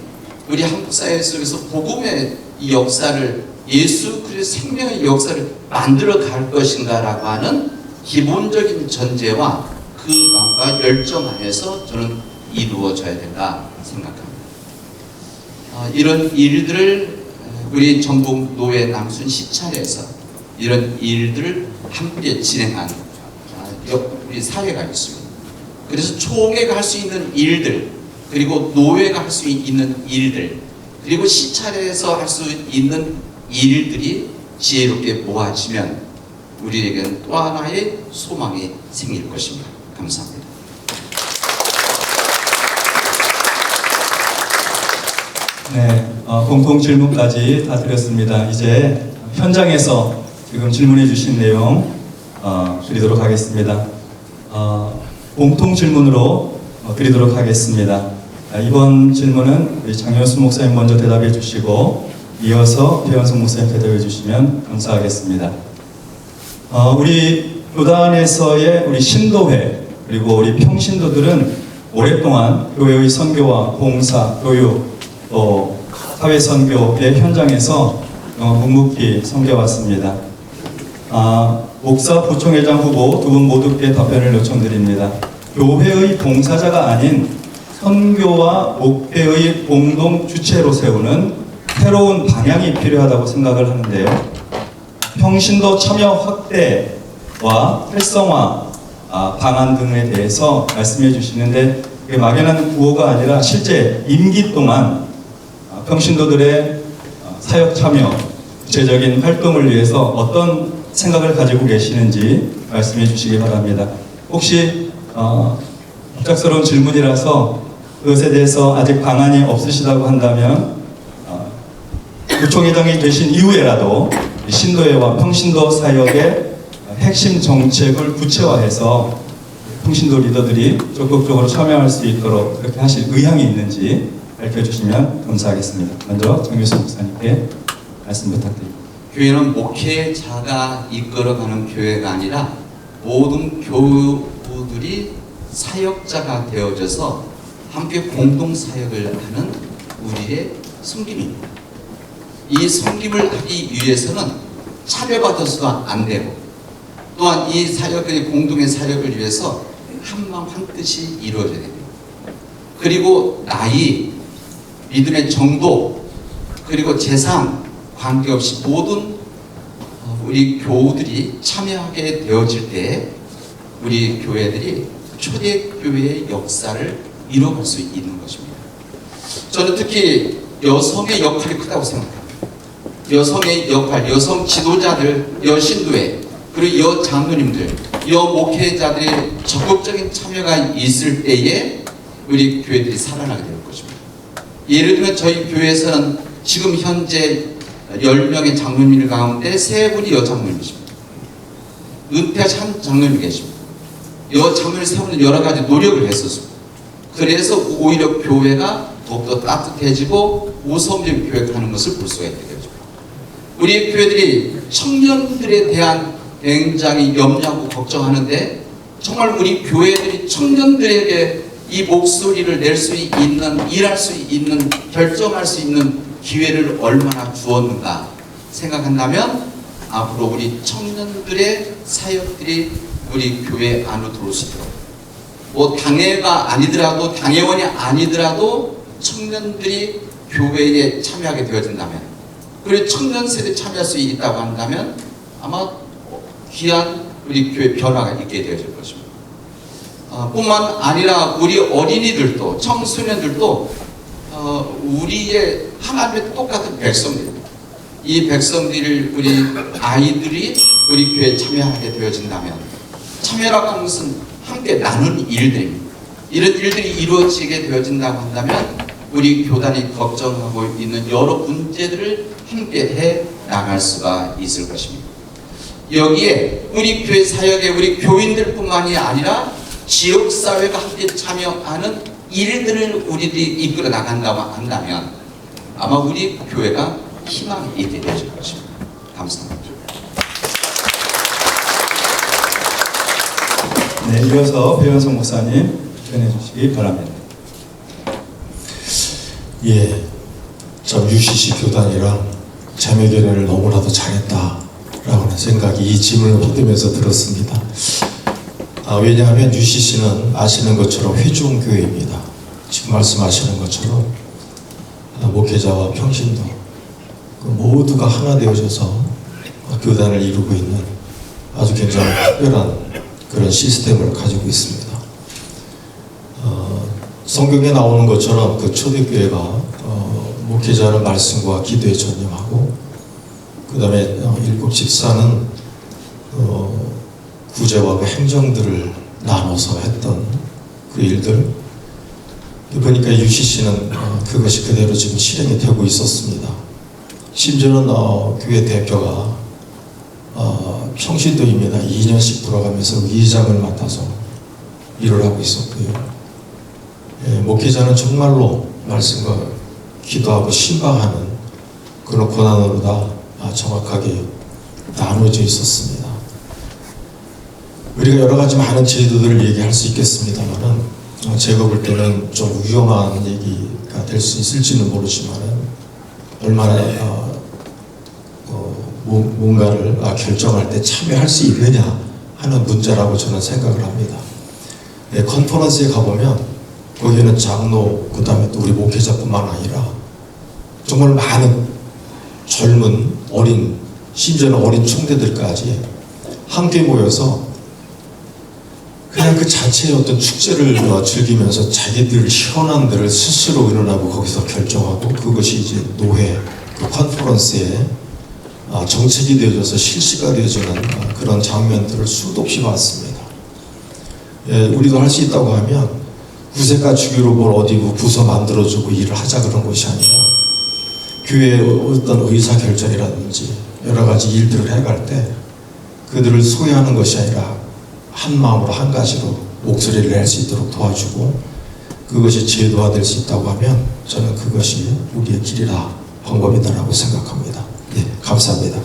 우리 한국 사회 속에서 복음의 이 역사를 예수 그리스도의 생명의 역사를 만들어 갈 것인가라고 하는 기본적인 전제와 그 마음과 열정 안에서 저는 이루어져야 된다 생각합니다. 이런 일들을 우리 전북 노회 남순 시찰에서 이런 일들을 함께 진행한 우리 사회가 있습니다. 그래서 총회가 할 수 있는 일들, 그리고 노회가 할 수 있는 일들, 그리고 시찰에서 할 수 있는 일들이 지혜롭게 모아지면 우리에게는 또 하나의 소망이 생길 것입니다. 감사합니다. 네, 공통 질문까지 다 드렸습니다. 이제 현장에서 지금 질문해 주신 내용 드리도록 하겠습니다. 공통 질문으로 드리도록 하겠습니다. 이번 질문은 우리 장효수 목사님 먼저 대답해 주시고 이어서 배현성 목사님 대답해 주시면 감사하겠습니다. 우리 교단에서의 우리 신도회 그리고 우리 평신도들은 오랫동안 교회의 선교와 봉사, 교육, 또 사회 선교의 현장에서 묵묵히 섬겨왔습니다. 목사 부총회장 후보 두 분 모두께 답변을 요청드립니다. 교회의 봉사자가 아닌 선교와 목회의 공동 주체로 세우는 새로운 방향이 필요하다고 생각을 하는데요. 평신도 참여 확대와 활성화 방안 등에 대해서 말씀해 주시는데, 그게 막연한 구호가 아니라 실제 임기 동안 평신도들의 사역 참여, 구체적인 활동을 위해서 어떤 생각을 가지고 계시는지 말씀해 주시기 바랍니다. 혹시 갑작스러운 질문이라서 그것에 대해서 아직 방안이 없으시다고 한다면 구청회장이 되신 이후에라도 신도회와 평신도 사역의 핵심 정책을 구체화해서 평신도 리더들이 적극적으로 참여할 수 있도록 그렇게 하실 의향이 있는지 밝혀주시면 감사하겠습니다. 먼저 정유수 목사님께 말씀 부탁드립니다. 교회는 목회자가 이끌어가는 교회가 아니라 모든 교우들이 사역자가 되어져서 함께 공동 사역을 하는 우리의 섬김입니다. 이 섬김을 하기 위해서는 차별받아서도 안 되고, 또한 이 사역의 공동의 사역을 위해서 한마음 한뜻이 이루어져야 됩니다. 그리고 나이, 믿음의 정도, 그리고 재산 관계없이 모든 우리 교우들이 참여하게 되어질 때 우리 교회들이 초대교회의 역사를 이뤄갈 수 있는 것입니다. 저는 특히 여성의 역할이 크다고 생각합니다. 여성의 역할, 여성 지도자들, 여신도회, 그리고 여장로님들, 여목회자들의 적극적인 참여가 있을 때에 우리 교회들이 살아나게 될 것입니다. 예를 들면 저희 교회에서는 지금 현재 10명의 장로님 가운데 3분이 여장로님이십니다. 은퇴하신 한 장로님이 계십니다. 여장로를 세우는 여러 가지 노력을 했었습니다. 그래서 오히려 교회가 더욱더 따뜻해지고 우선적인 교회가 하는 것을 볼 수가 있게 되죠. 우리 교회들이 청년들에 대한 굉장히 염려하고 걱정하는데, 정말 우리 교회들이 청년들에게 이 목소리를 낼 수 있는, 일할 수 있는, 결정할 수 있는 기회를 얼마나 주었는가 생각한다면, 앞으로 우리 청년들의 사역들이 우리 교회 안으로 들어올 수 있도록, 뭐 당회가 아니더라도, 당회원이 아니더라도 청년들이 교회에 참여하게 되어진다면, 그리고 청년 세대 참여할 수 있다고 한다면 아마 귀한 우리 교회 변화가 있게 되어질 것입니다. 뿐만 아니라 우리 어린이들도, 청소년들도 우리의 하나님의 똑같은 백성들입니다. 이 백성들을 우리 아이들이 우리 교회에 참여하게 되어진다면, 참여라고 하는 것은 함께 나눈 일들입니다. 이런 일들이 이루어지게 되어진다고 한다면 우리 교단이 걱정하고 있는 여러 문제들을 함께 해 나갈 수가 있을 것입니다. 여기에 우리 교회 사역에 우리 교인들뿐만이 아니라 지역사회가 함께 참여하는 일들을 우리들이 이끌어 나간다고 한다면 아마 우리 교회가 희망이 있게 되어질 것입니다. 감사합니다. 네, 이어서 배현성 목사님 전해 주시기 바랍니다. 예, 저 UCC 교단이랑 자매교회를 너무나도 잘했다라고 하는 생각이 이 질문을 받으면서 들었습니다. 왜냐하면 UCC는 아시는 것처럼 회중교회입니다. 지금 말씀하시는 것처럼 목회자와 평신도 모두가 하나 되어져서 교단을 이루고 있는 아주 굉장히 특별한 그런 시스템을 가지고 있습니다. 성경에 나오는 것처럼 그 초대교회가 목회자는 말씀과 기도에 전념하고, 그 다음에 일곱 집사는 구제와 그 행정들을 나눠서 했던 그 일들, 보니까 UCC는 그것이 그대로 지금 실행이 되고 있었습니다. 심지어는 교회 대표가 평신도입니다. 2년씩 돌아가면서 의장을 맡아서 일을 하고 있었고요. 목회자는 정말로 말씀과 기도하고 신방하는 그런 권한으로 다 정확하게 나눠져 있었습니다. 우리가 여러 가지 많은 제도들을 얘기할 수 있겠습니다만은 제가 볼 때는 좀 위험한 얘기가 될 수 있을지는 모르지만은 얼마나 뭔가를 결정할 때 참여할 수 있느냐 하는 문제라고 저는 생각을 합니다. 컨퍼런스에 가보면 거기에는 장로, 그 다음에 또 우리 목회자뿐만 아니라 정말 많은 젊은, 어린, 심지어는 어린 총대들까지 함께 모여서 그냥 그 자체의 어떤 축제를 즐기면서 자기들 시원한 데를 스스로 의논하고 거기서 결정하고, 그것이 이제 노회, 그 컨퍼런스에 정책이 되어져서 실시가 되어지는 그런 장면들을 수도 없이 봤습니다. 예, 우리도 할 수 있다고 하면 구세가 주기로 뭘 어디 부서 만들어주고 일을 하자 그런 것이 아니라, 교회의 어떤 의사결정이라든지 여러 가지 일들을 해갈 때 그들을 소외하는 것이 아니라 한 마음으로 한 가지로 목소리를 낼 수 있도록 도와주고, 그것이 제도화 될 수 있다고 하면 저는 그것이 우리의 길이라 방법이다라고 생각합니다. 네, 감사합니다.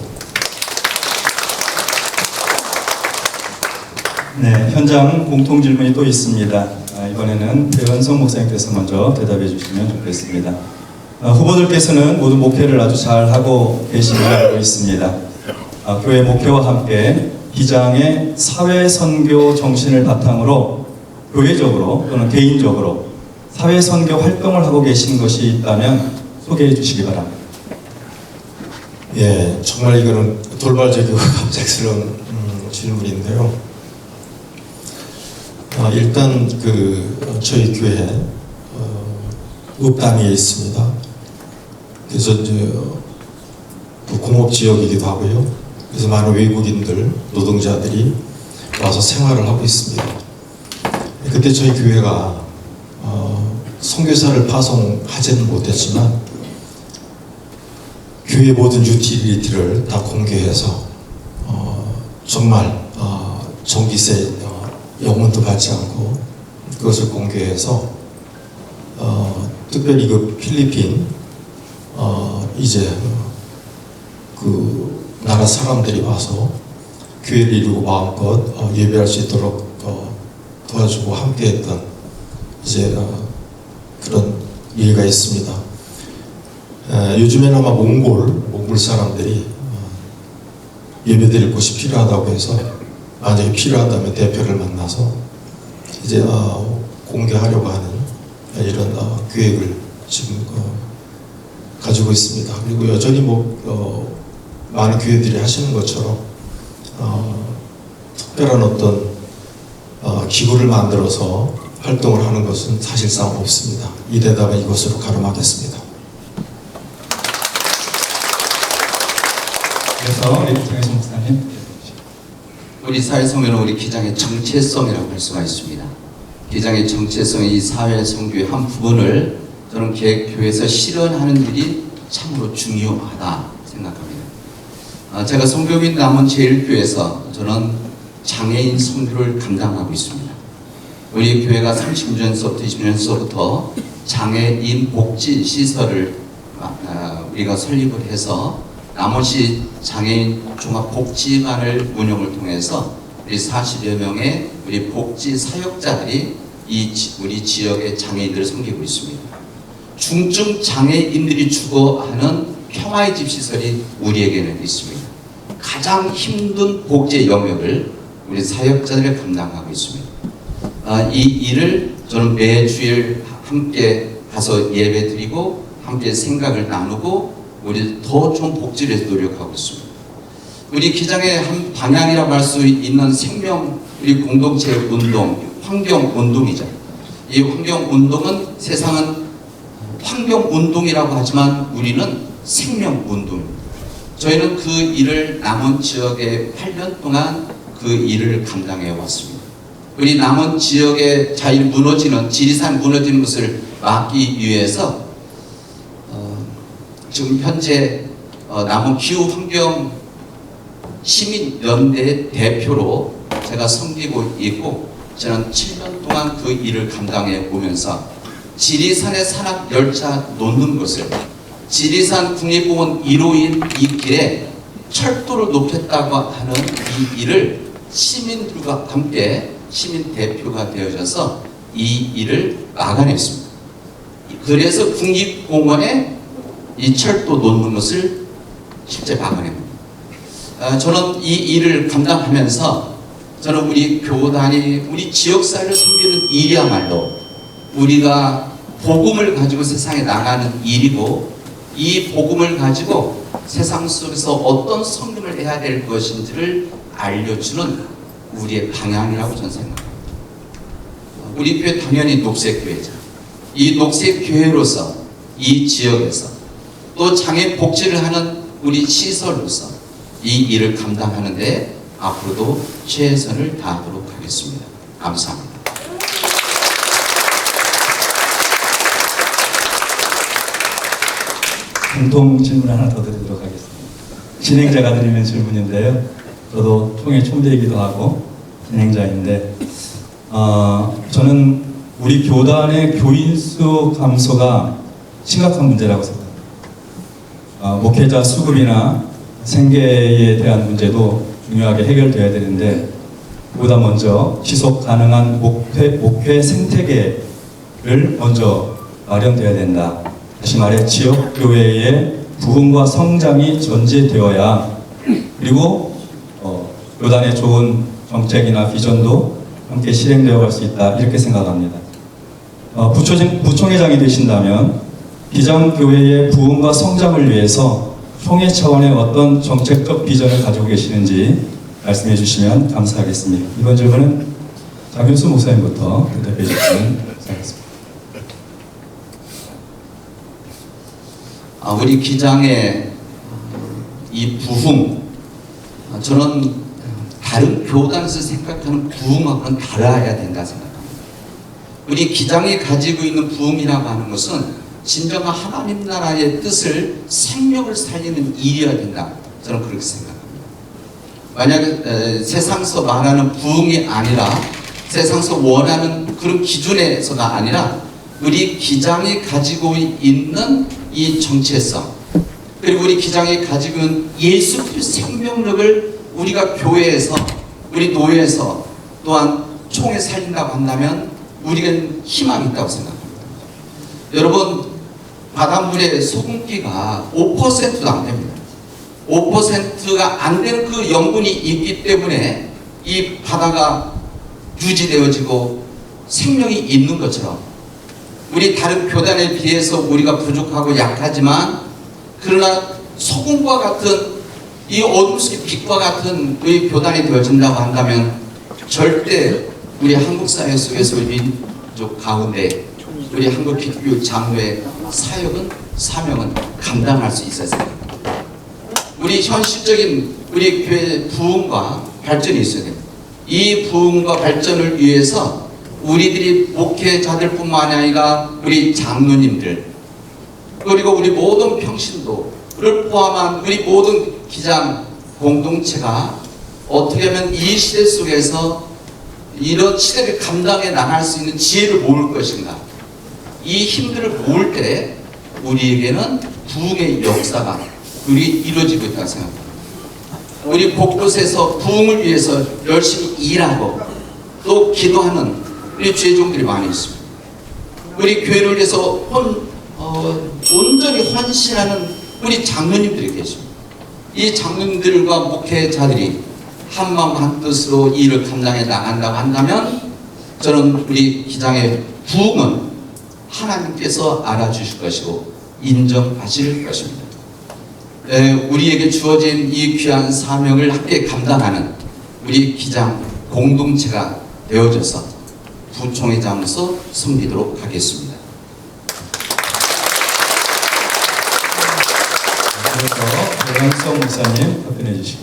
네, 현장 공통 질문이 또 있습니다. 이번에는 배은성 목사님께서 먼저 대답해 주시면 좋겠습니다. 후보들께서는 모두 목회를 아주 잘하고 계시는 알고 있습니다. 교회 목회와 함께 기장의 사회선교 정신을 바탕으로 교회적으로 또는 개인적으로 사회선교 활동을 하고 계신 것이 있다면 소개해 주시기 바랍니다. 예, 정말 이거는 돌발적이고 갑작스러운 질문인데요. 일단 저희 교회 읍단위에 있습니다. 그래서 이제 공업 지역이기도 하고요. 그래서 많은 외국인들, 노동자들이 와서 생활을 하고 있습니다. 그때 저희 교회가 선교사를 파송하지는 못했지만 교회 모든 유틸리티를 다 공개해서 정말 전기세 영원도 받지 않고 그것을 공개해서 특별히 그 필리핀 이제 그 나라 사람들이 와서 교회를 이루고 마음껏 예배할 수 있도록 도와주고 함께했던 이제 그런 일가 있습니다. 요즘에는 아마 몽골 사람들이 예배드릴 곳이 필요하다고 해서, 만약에 필요하다면 대표를 만나서 이제 공개하려고 하는 이런 계획을 지금 가지고 있습니다. 그리고 여전히 많은 교회들이 하시는 것처럼 특별한 어떤 기구를 만들어서 활동을 하는 것은 사실상 없습니다. 이 대답은 이것으로 가름하겠습니다. 그래서 우리 장혜성 목사님, 우리 사회선교는 우리 기장의 정체성이라고 할 수가 있습니다. 기장의 정체성의 이 사회 선교의 한 부분을 저는 교회에서 실현하는 일이 참으로 중요하다 생각합니다. 제가 선교민 남원 제1교회에서 저는 장애인 선교를 감당하고 있습니다. 우리 교회가 30년 전부터 20년서부터 장애인 복지 시설을 우리가 설립을 해서 남원시 장애인 종합복지관을 운영을 통해서 우리 40여 명의 우리 복지 사역자들이 우리 지역의 장애인들을 섬기고 있습니다. 중증 장애인들이 주거하는 평화의 집 시설이 우리에게는 있습니다. 가장 힘든 복지 영역을 우리 사역자들이 감당하고 있습니다. 이 일을 저는 매주일 함께 가서 예배 드리고 함께 생각을 나누고 우리 더 좋은 복지를 위해서 노력하고 있습니다. 우리 기장의 한 방향이라고 할 수 있는 생명, 우리 공동체 운동, 환경 운동이죠. 이 환경 운동은 세상은 환경 운동이라고 하지만 우리는 생명 운동입니다. 저희는 그 일을 남원 지역에 8년 동안 그 일을 감당해 왔습니다. 우리 남원 지역의 자일 무너지는, 지리산 무너지는 것을 막기 위해서 지금 현재 남원 기후환경 시민연대 대표로 제가 섬기고 있고, 저는 7년 동안 그 일을 감당해 오면서 지리산의 산악열차 놓는 것을, 지리산 국립공원 1호인 이 길에 철도를 놓겠다고 하는 이 일을 시민들과 함께 시민 대표가 되어져서 이 일을 막아냈습니다. 그래서 국립공원에 이 철도 놓는 것을 실제 막아냅니다. 저는 이 일을 감당하면서 저는 우리 교단이 우리 지역사회를 섬기는 일이야말로 우리가 복음을 가지고 세상에 나가는 일이고, 이 복음을 가지고 세상 속에서 어떤 섬김을 해야 될 것인지를 알려주는 우리의 방향이라고 저는 생각합니다. 우리 교회 당연히 녹색교회죠. 이 녹색교회로서 이 지역에서 또 장애 복지를 하는 우리 시설로서 이 일을 감당하는데 앞으로도 최선을 다하도록 하겠습니다. 감사합니다. 공통 질문 하나 더 드리도록 하겠습니다. 진행자가 드리는 질문인데요. 저도 총회 총재이기도 하고 진행자인데, 저는 우리 교단의 교인 수 감소가 심각한 문제라고 생각합니다. 목회자 수급이나 생계에 대한 문제도 중요하게 해결돼야 되는데, 보다 먼저 지속 가능한 목회 생태계를 먼저 마련돼야 된다. 다시 말해 지역 교회의 부흥과 성장이 전제되어야, 그리고 교단의 좋은 정책이나 비전도 함께 실행되어 갈 수 있다, 이렇게 생각합니다. 부총회장이 되신다면 기장교회의 부흥과 성장을 위해서 총회 차원의 어떤 정책적 비전을 가지고 계시는지 말씀해 주시면 감사하겠습니다. 이번 질문은 장윤수 목사님부터 대답해 주시면 감사하겠습니다. 우리 기장의 이 부흥, 저는 다른 교단에서 생각하는 부흥하고는 달라야 된다 생각합니다. 우리 기장이 가지고 있는 부흥이라고 하는 것은 진정한 하나님 나라의 뜻을, 생명을 살리는 일이어야 된다, 저는 그렇게 생각합니다. 만약에 세상에서 말하는 부흥이 아니라, 세상에서 원하는 그런 기준에서가 아니라, 우리 기장이 가지고 있는 이 정체성, 그리고 우리 기장이 가지고 있는 예수 그리스도의 생명력을 우리가 교회에서, 우리 노예에서 또한 총에 살린다고 한다면 우리는 희망이 있다고 생각합니다. 여러분, 바닷물의 소금기가 5%도 안 됩니다. 5%가 안 되는 그 염분이 있기 때문에 이 바다가 유지되어지고 생명이 있는 것처럼, 우리 다른 교단에 비해서 우리가 부족하고 약하지만, 그러나 소금과 같은 이 어둠 속의 빛과 같은 우리 교단이 되어진다고 한다면 절대 우리 한국 사회 속에서 우리 민족 가운데 우리 한국 기독교 장로의 사역은, 사명은 감당할 수 있어야 합니다. 우리 현실적인 우리 교회의 부흥과 발전이 있어야 됩니다. 이 부흥과 발전을 위해서 우리들이 목회자들뿐만 아니라 우리 장로님들, 그리고 우리 모든 평신도를 포함한 우리 모든 기장 공동체가 어떻게 하면 이 시대 속에서 이런 시대를 감당해 나갈 수 있는 지혜를 모을 것인가. 이 힘들을 모을 때 우리에게는 부흥의 역사가 우리 이루어지고 있다고 생각합니다. 우리 곳곳에서 부흥을 위해서 열심히 일하고 또 기도하는 우리 죄종들이 많이 있습니다. 우리 교회를 위해서 온전히 헌신하는 우리 장로님들이 계십니다. 이 장로님들과 목회자들이 한마음 한뜻으로 일을 감당해 나간다고 한다면 저는 우리 기장의 부흥은 하나님께서 알아주실 것이고 인정하실 것입니다. 우리에게 주어진 이 귀한 사명을 함께 감당하는 우리 기장 공동체가 되어져서 부총회장으로서 섬기도록 하겠습니다. 그래서 배영성 목사님 답변해 주시고.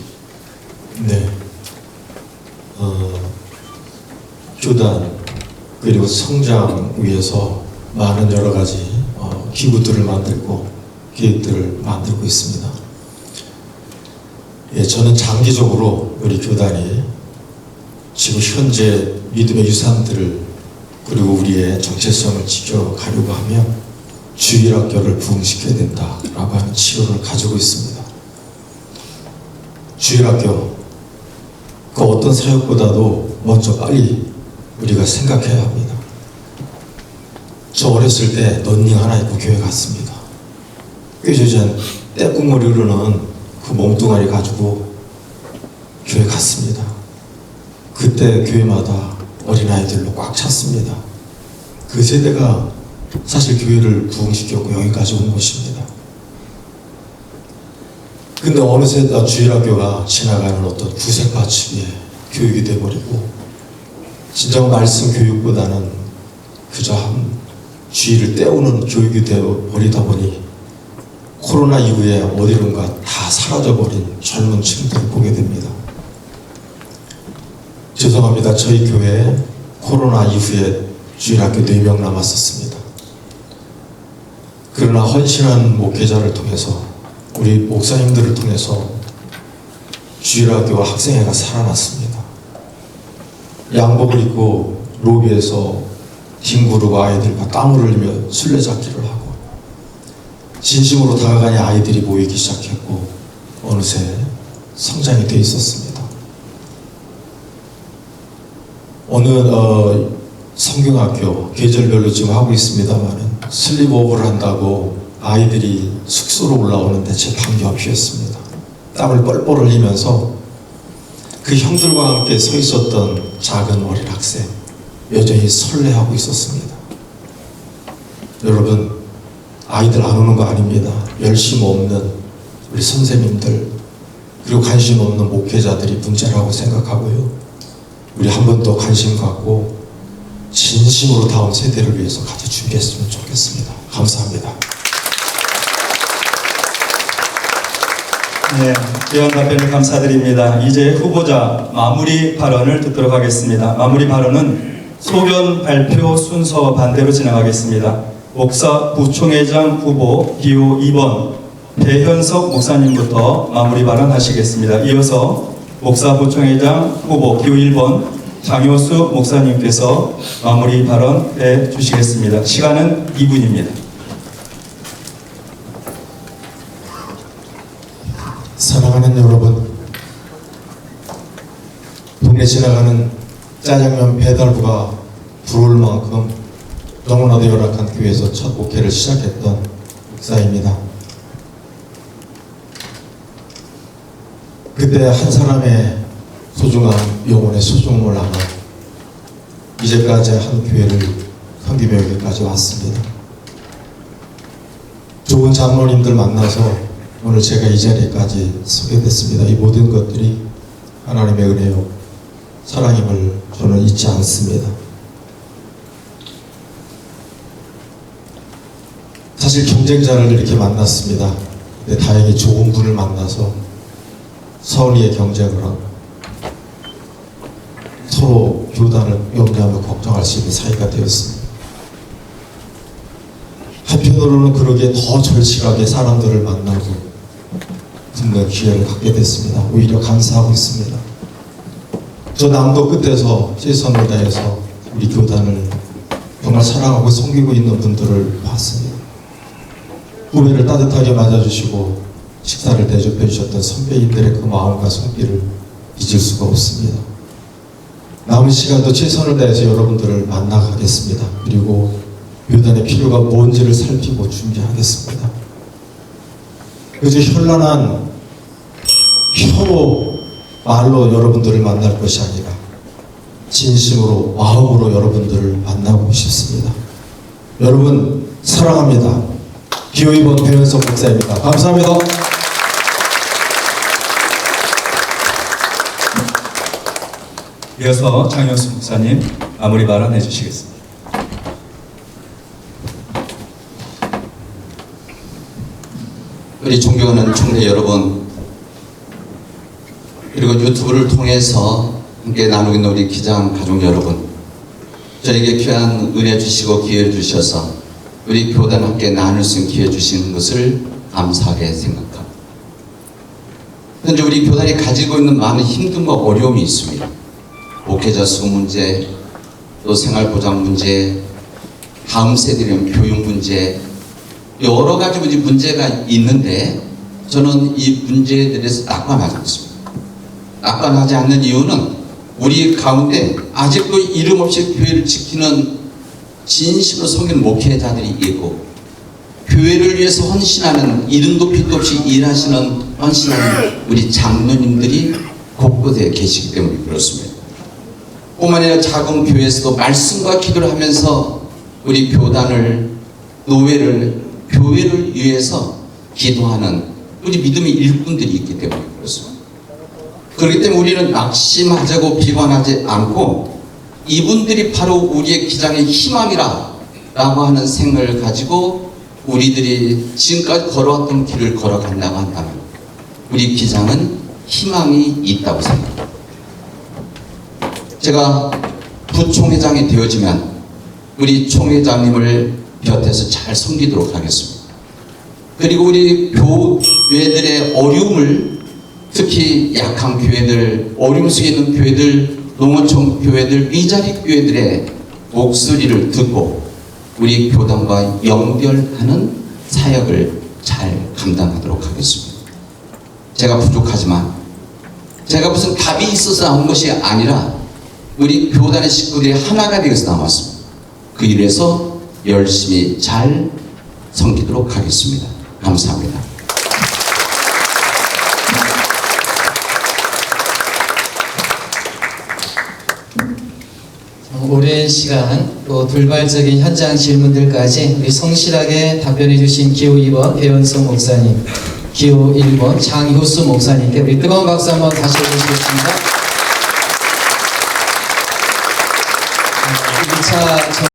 네. 교단 그리고 성장 위해서 많은 여러 가지 기구들을 만들고 계획들을 만들고 있습니다. 예, 저는 장기적으로 우리 교단이 지금 현재 믿음의 유산들을 그리고 우리의 정체성을 지켜가려고 하면 주일학교를 부흥시켜야 된다라고 하는 치료를 가지고 있습니다. 주일학교, 그 어떤 사역보다도 먼저 빨리 우리가 생각해야 합니다. 저 어렸을 때 런닝 하나 입고 교회 갔습니다. 꾀조전 떼국물이 흐르는 그 몸뚱아리 가지고 교회 갔습니다. 그때 교회마다 어린아이들로 꽉 찼습니다. 그 세대가 사실 교회를 부흥시켰고 여기까지 온 것입니다. 근데 어느새 주일학교가 지나가는 어떤 구색맞추기에 교육이 돼버리고 진정 말씀 교육보다는 그저 한 주일을 때우는 교육이 되어버리다 보니 코로나 이후에 어디론가 다 사라져버린 젊은 층들을 보게 됩니다. 죄송합니다. 저희 교회에 코로나 이후에 주일학교 4명 남았었습니다. 그러나 헌신한 목회자를 통해서 우리 목사님들을 통해서 주일학교와 학생회가 살아났습니다. 양복을 입고 로비에서 뒹구르고 아이들과 땀을 흘리며 술래잡기를 하고 진심으로 다가가니 아이들이 모이기 시작했고 어느새 성장이 돼 있었습니다. 어느 성경학교 계절별로 지금 하고 있습니다만 슬립오버를 한다고 아이들이 숙소로 올라오는데 제 방이 앞이었습니다. 땀을 뻘뻘 흘리면서 그 형들과 함께 서 있었던 작은 어린 학생 여전히 설레하고 있었습니다. 여러분, 아이들 안 오는 거 아닙니다. 열심 없는 우리 선생님들 그리고 관심 없는 목회자들이 문제라고 생각하고요. 우리 한 번 더 관심 갖고 진심으로 다음 세대를 위해서 같이 준비했으면 좋겠습니다. 감사합니다. 네, 귀한 답변을 감사드립니다. 이제 후보자 마무리 발언을 듣도록 하겠습니다. 마무리 발언은 소견 발표 순서 반대로 진행하겠습니다. 목사 부총회장 후보 기호 2번 배현석 목사님부터 마무리 발언하시겠습니다. 이어서 목사 부총회장 후보 기호 1번 장효수 목사님께서 마무리 발언해 주시겠습니다. 시간은 2분입니다. 사랑하는 여러분, 동네 지나가는 짜장면 배달부가 부러울 만큼 너무나도 열악한 교회에서 첫 목회를 시작했던 목사입니다. 그때 한 사람의 소중한 영혼의 소중함을 알아 이제까지 한 교회를 섬기며 여기까지 왔습니다. 좋은 장로님들 만나서 오늘 제가 이 자리까지 서게 됐습니다. 이 모든 것들이 하나님의 은혜요 사랑임을 저는 잊지 않습니다. 사실 경쟁자를 이렇게 만났습니다. 근데 다행히 좋은 분을 만나서 서울의 경쟁을 하고 서로 교단을 염려하며 걱정할 수 있는 사이가 되었습니다. 한편으로는 그러기에 더 절실하게 사람들을 만나고 듣는 기회를 갖게 됐습니다. 오히려 감사하고 있습니다. 저 남도 끝에서 최선을 다해서 우리 교단을 정말 사랑하고 섬기고 있는 분들을 봤습니다. 후배를 따뜻하게 맞아주시고 식사를 대접해 주셨던 선배님들의 그 마음과 손길을 잊을 수가 없습니다. 남은 시간도 최선을 다해서 여러분들을 만나가겠습니다. 그리고 교단의 필요가 뭔지를 살피고 준비하겠습니다. 그저 현란한 혀로 말로 여러분들을 만날 것이 아니라 진심으로 마음으로 여러분들을 만나고 싶습니다. 여러분 사랑합니다. 기호 2번 배현석 목사입니다. 감사합니다. 이어서 장효수 목사님 마무리 발언 해주시겠습니다. 우리 존경하는 총회 여러분, 그리고 유튜브를 통해서 함께 나누고 있는 우리 기장 가족 여러분, 저에게 귀한 은혜 주시고 기회를 주셔서 우리 교단 함께 나눌 수 있는 기회 주시는 것을 감사하게 생각합니다. 현재 우리 교단이 가지고 있는 많은 힘듦과 어려움이 있습니다. 목회자 수 문제, 또 생활보장 문제, 다음 세대의 교육 문제, 여러 가지 문제가 있는데 저는 이 문제에 대해서 낙관하지 않습니다. 낙관하지 않는 이유는 우리 가운데 아직도 이름 없이 교회를 지키는 진심으로 섬기는 목회자들이 있고 교회를 위해서 헌신하는 이름도 빛도 없이 일하시는 헌신하는 우리 장로님들이 곳곳에 계시기 때문에 그렇습니다. 뿐만 아니라 작은 교회에서도 말씀과 기도를 하면서 우리 교단을, 노회를, 교회를 위해서 기도하는 우리 믿음의 일꾼들이 있기 때문에 그렇습니다. 그렇기 때문에 우리는 낙심하자고 비관하지 않고 이분들이 바로 우리의 기장의 희망이라 라고 하는 생각을 가지고 우리들이 지금까지 걸어왔던 길을 걸어간다고 한다면 우리 기장은 희망이 있다고 생각합니다. 제가 부총회장이 되어지면 우리 총회장님을 곁에서 잘 섬기도록 하겠습니다. 그리고 우리 교회들의 어려움을, 특히 약한 교회들, 어려움 속에 있는 교회들, 농어촌 교회들, 미자립 교회들의 목소리를 듣고 우리 교단과 연결하는 사역을 잘 감당하도록 하겠습니다. 제가 부족하지만 제가 무슨 답이 있어서 나온 것이 아니라 우리 교단의 식구들이 하나가 되어서 나왔습니다. 그 일에서 열심히 잘 섬기도록 하겠습니다. 감사합니다. 오랜 시간 또 돌발적인 현장 질문들까지 우리 성실하게 답변해 주신 기호 2번 배현성 목사님, 기호 1번 장효수 목사님께 우리 뜨거운 박수 한번 다시 해주시겠습니다. 1차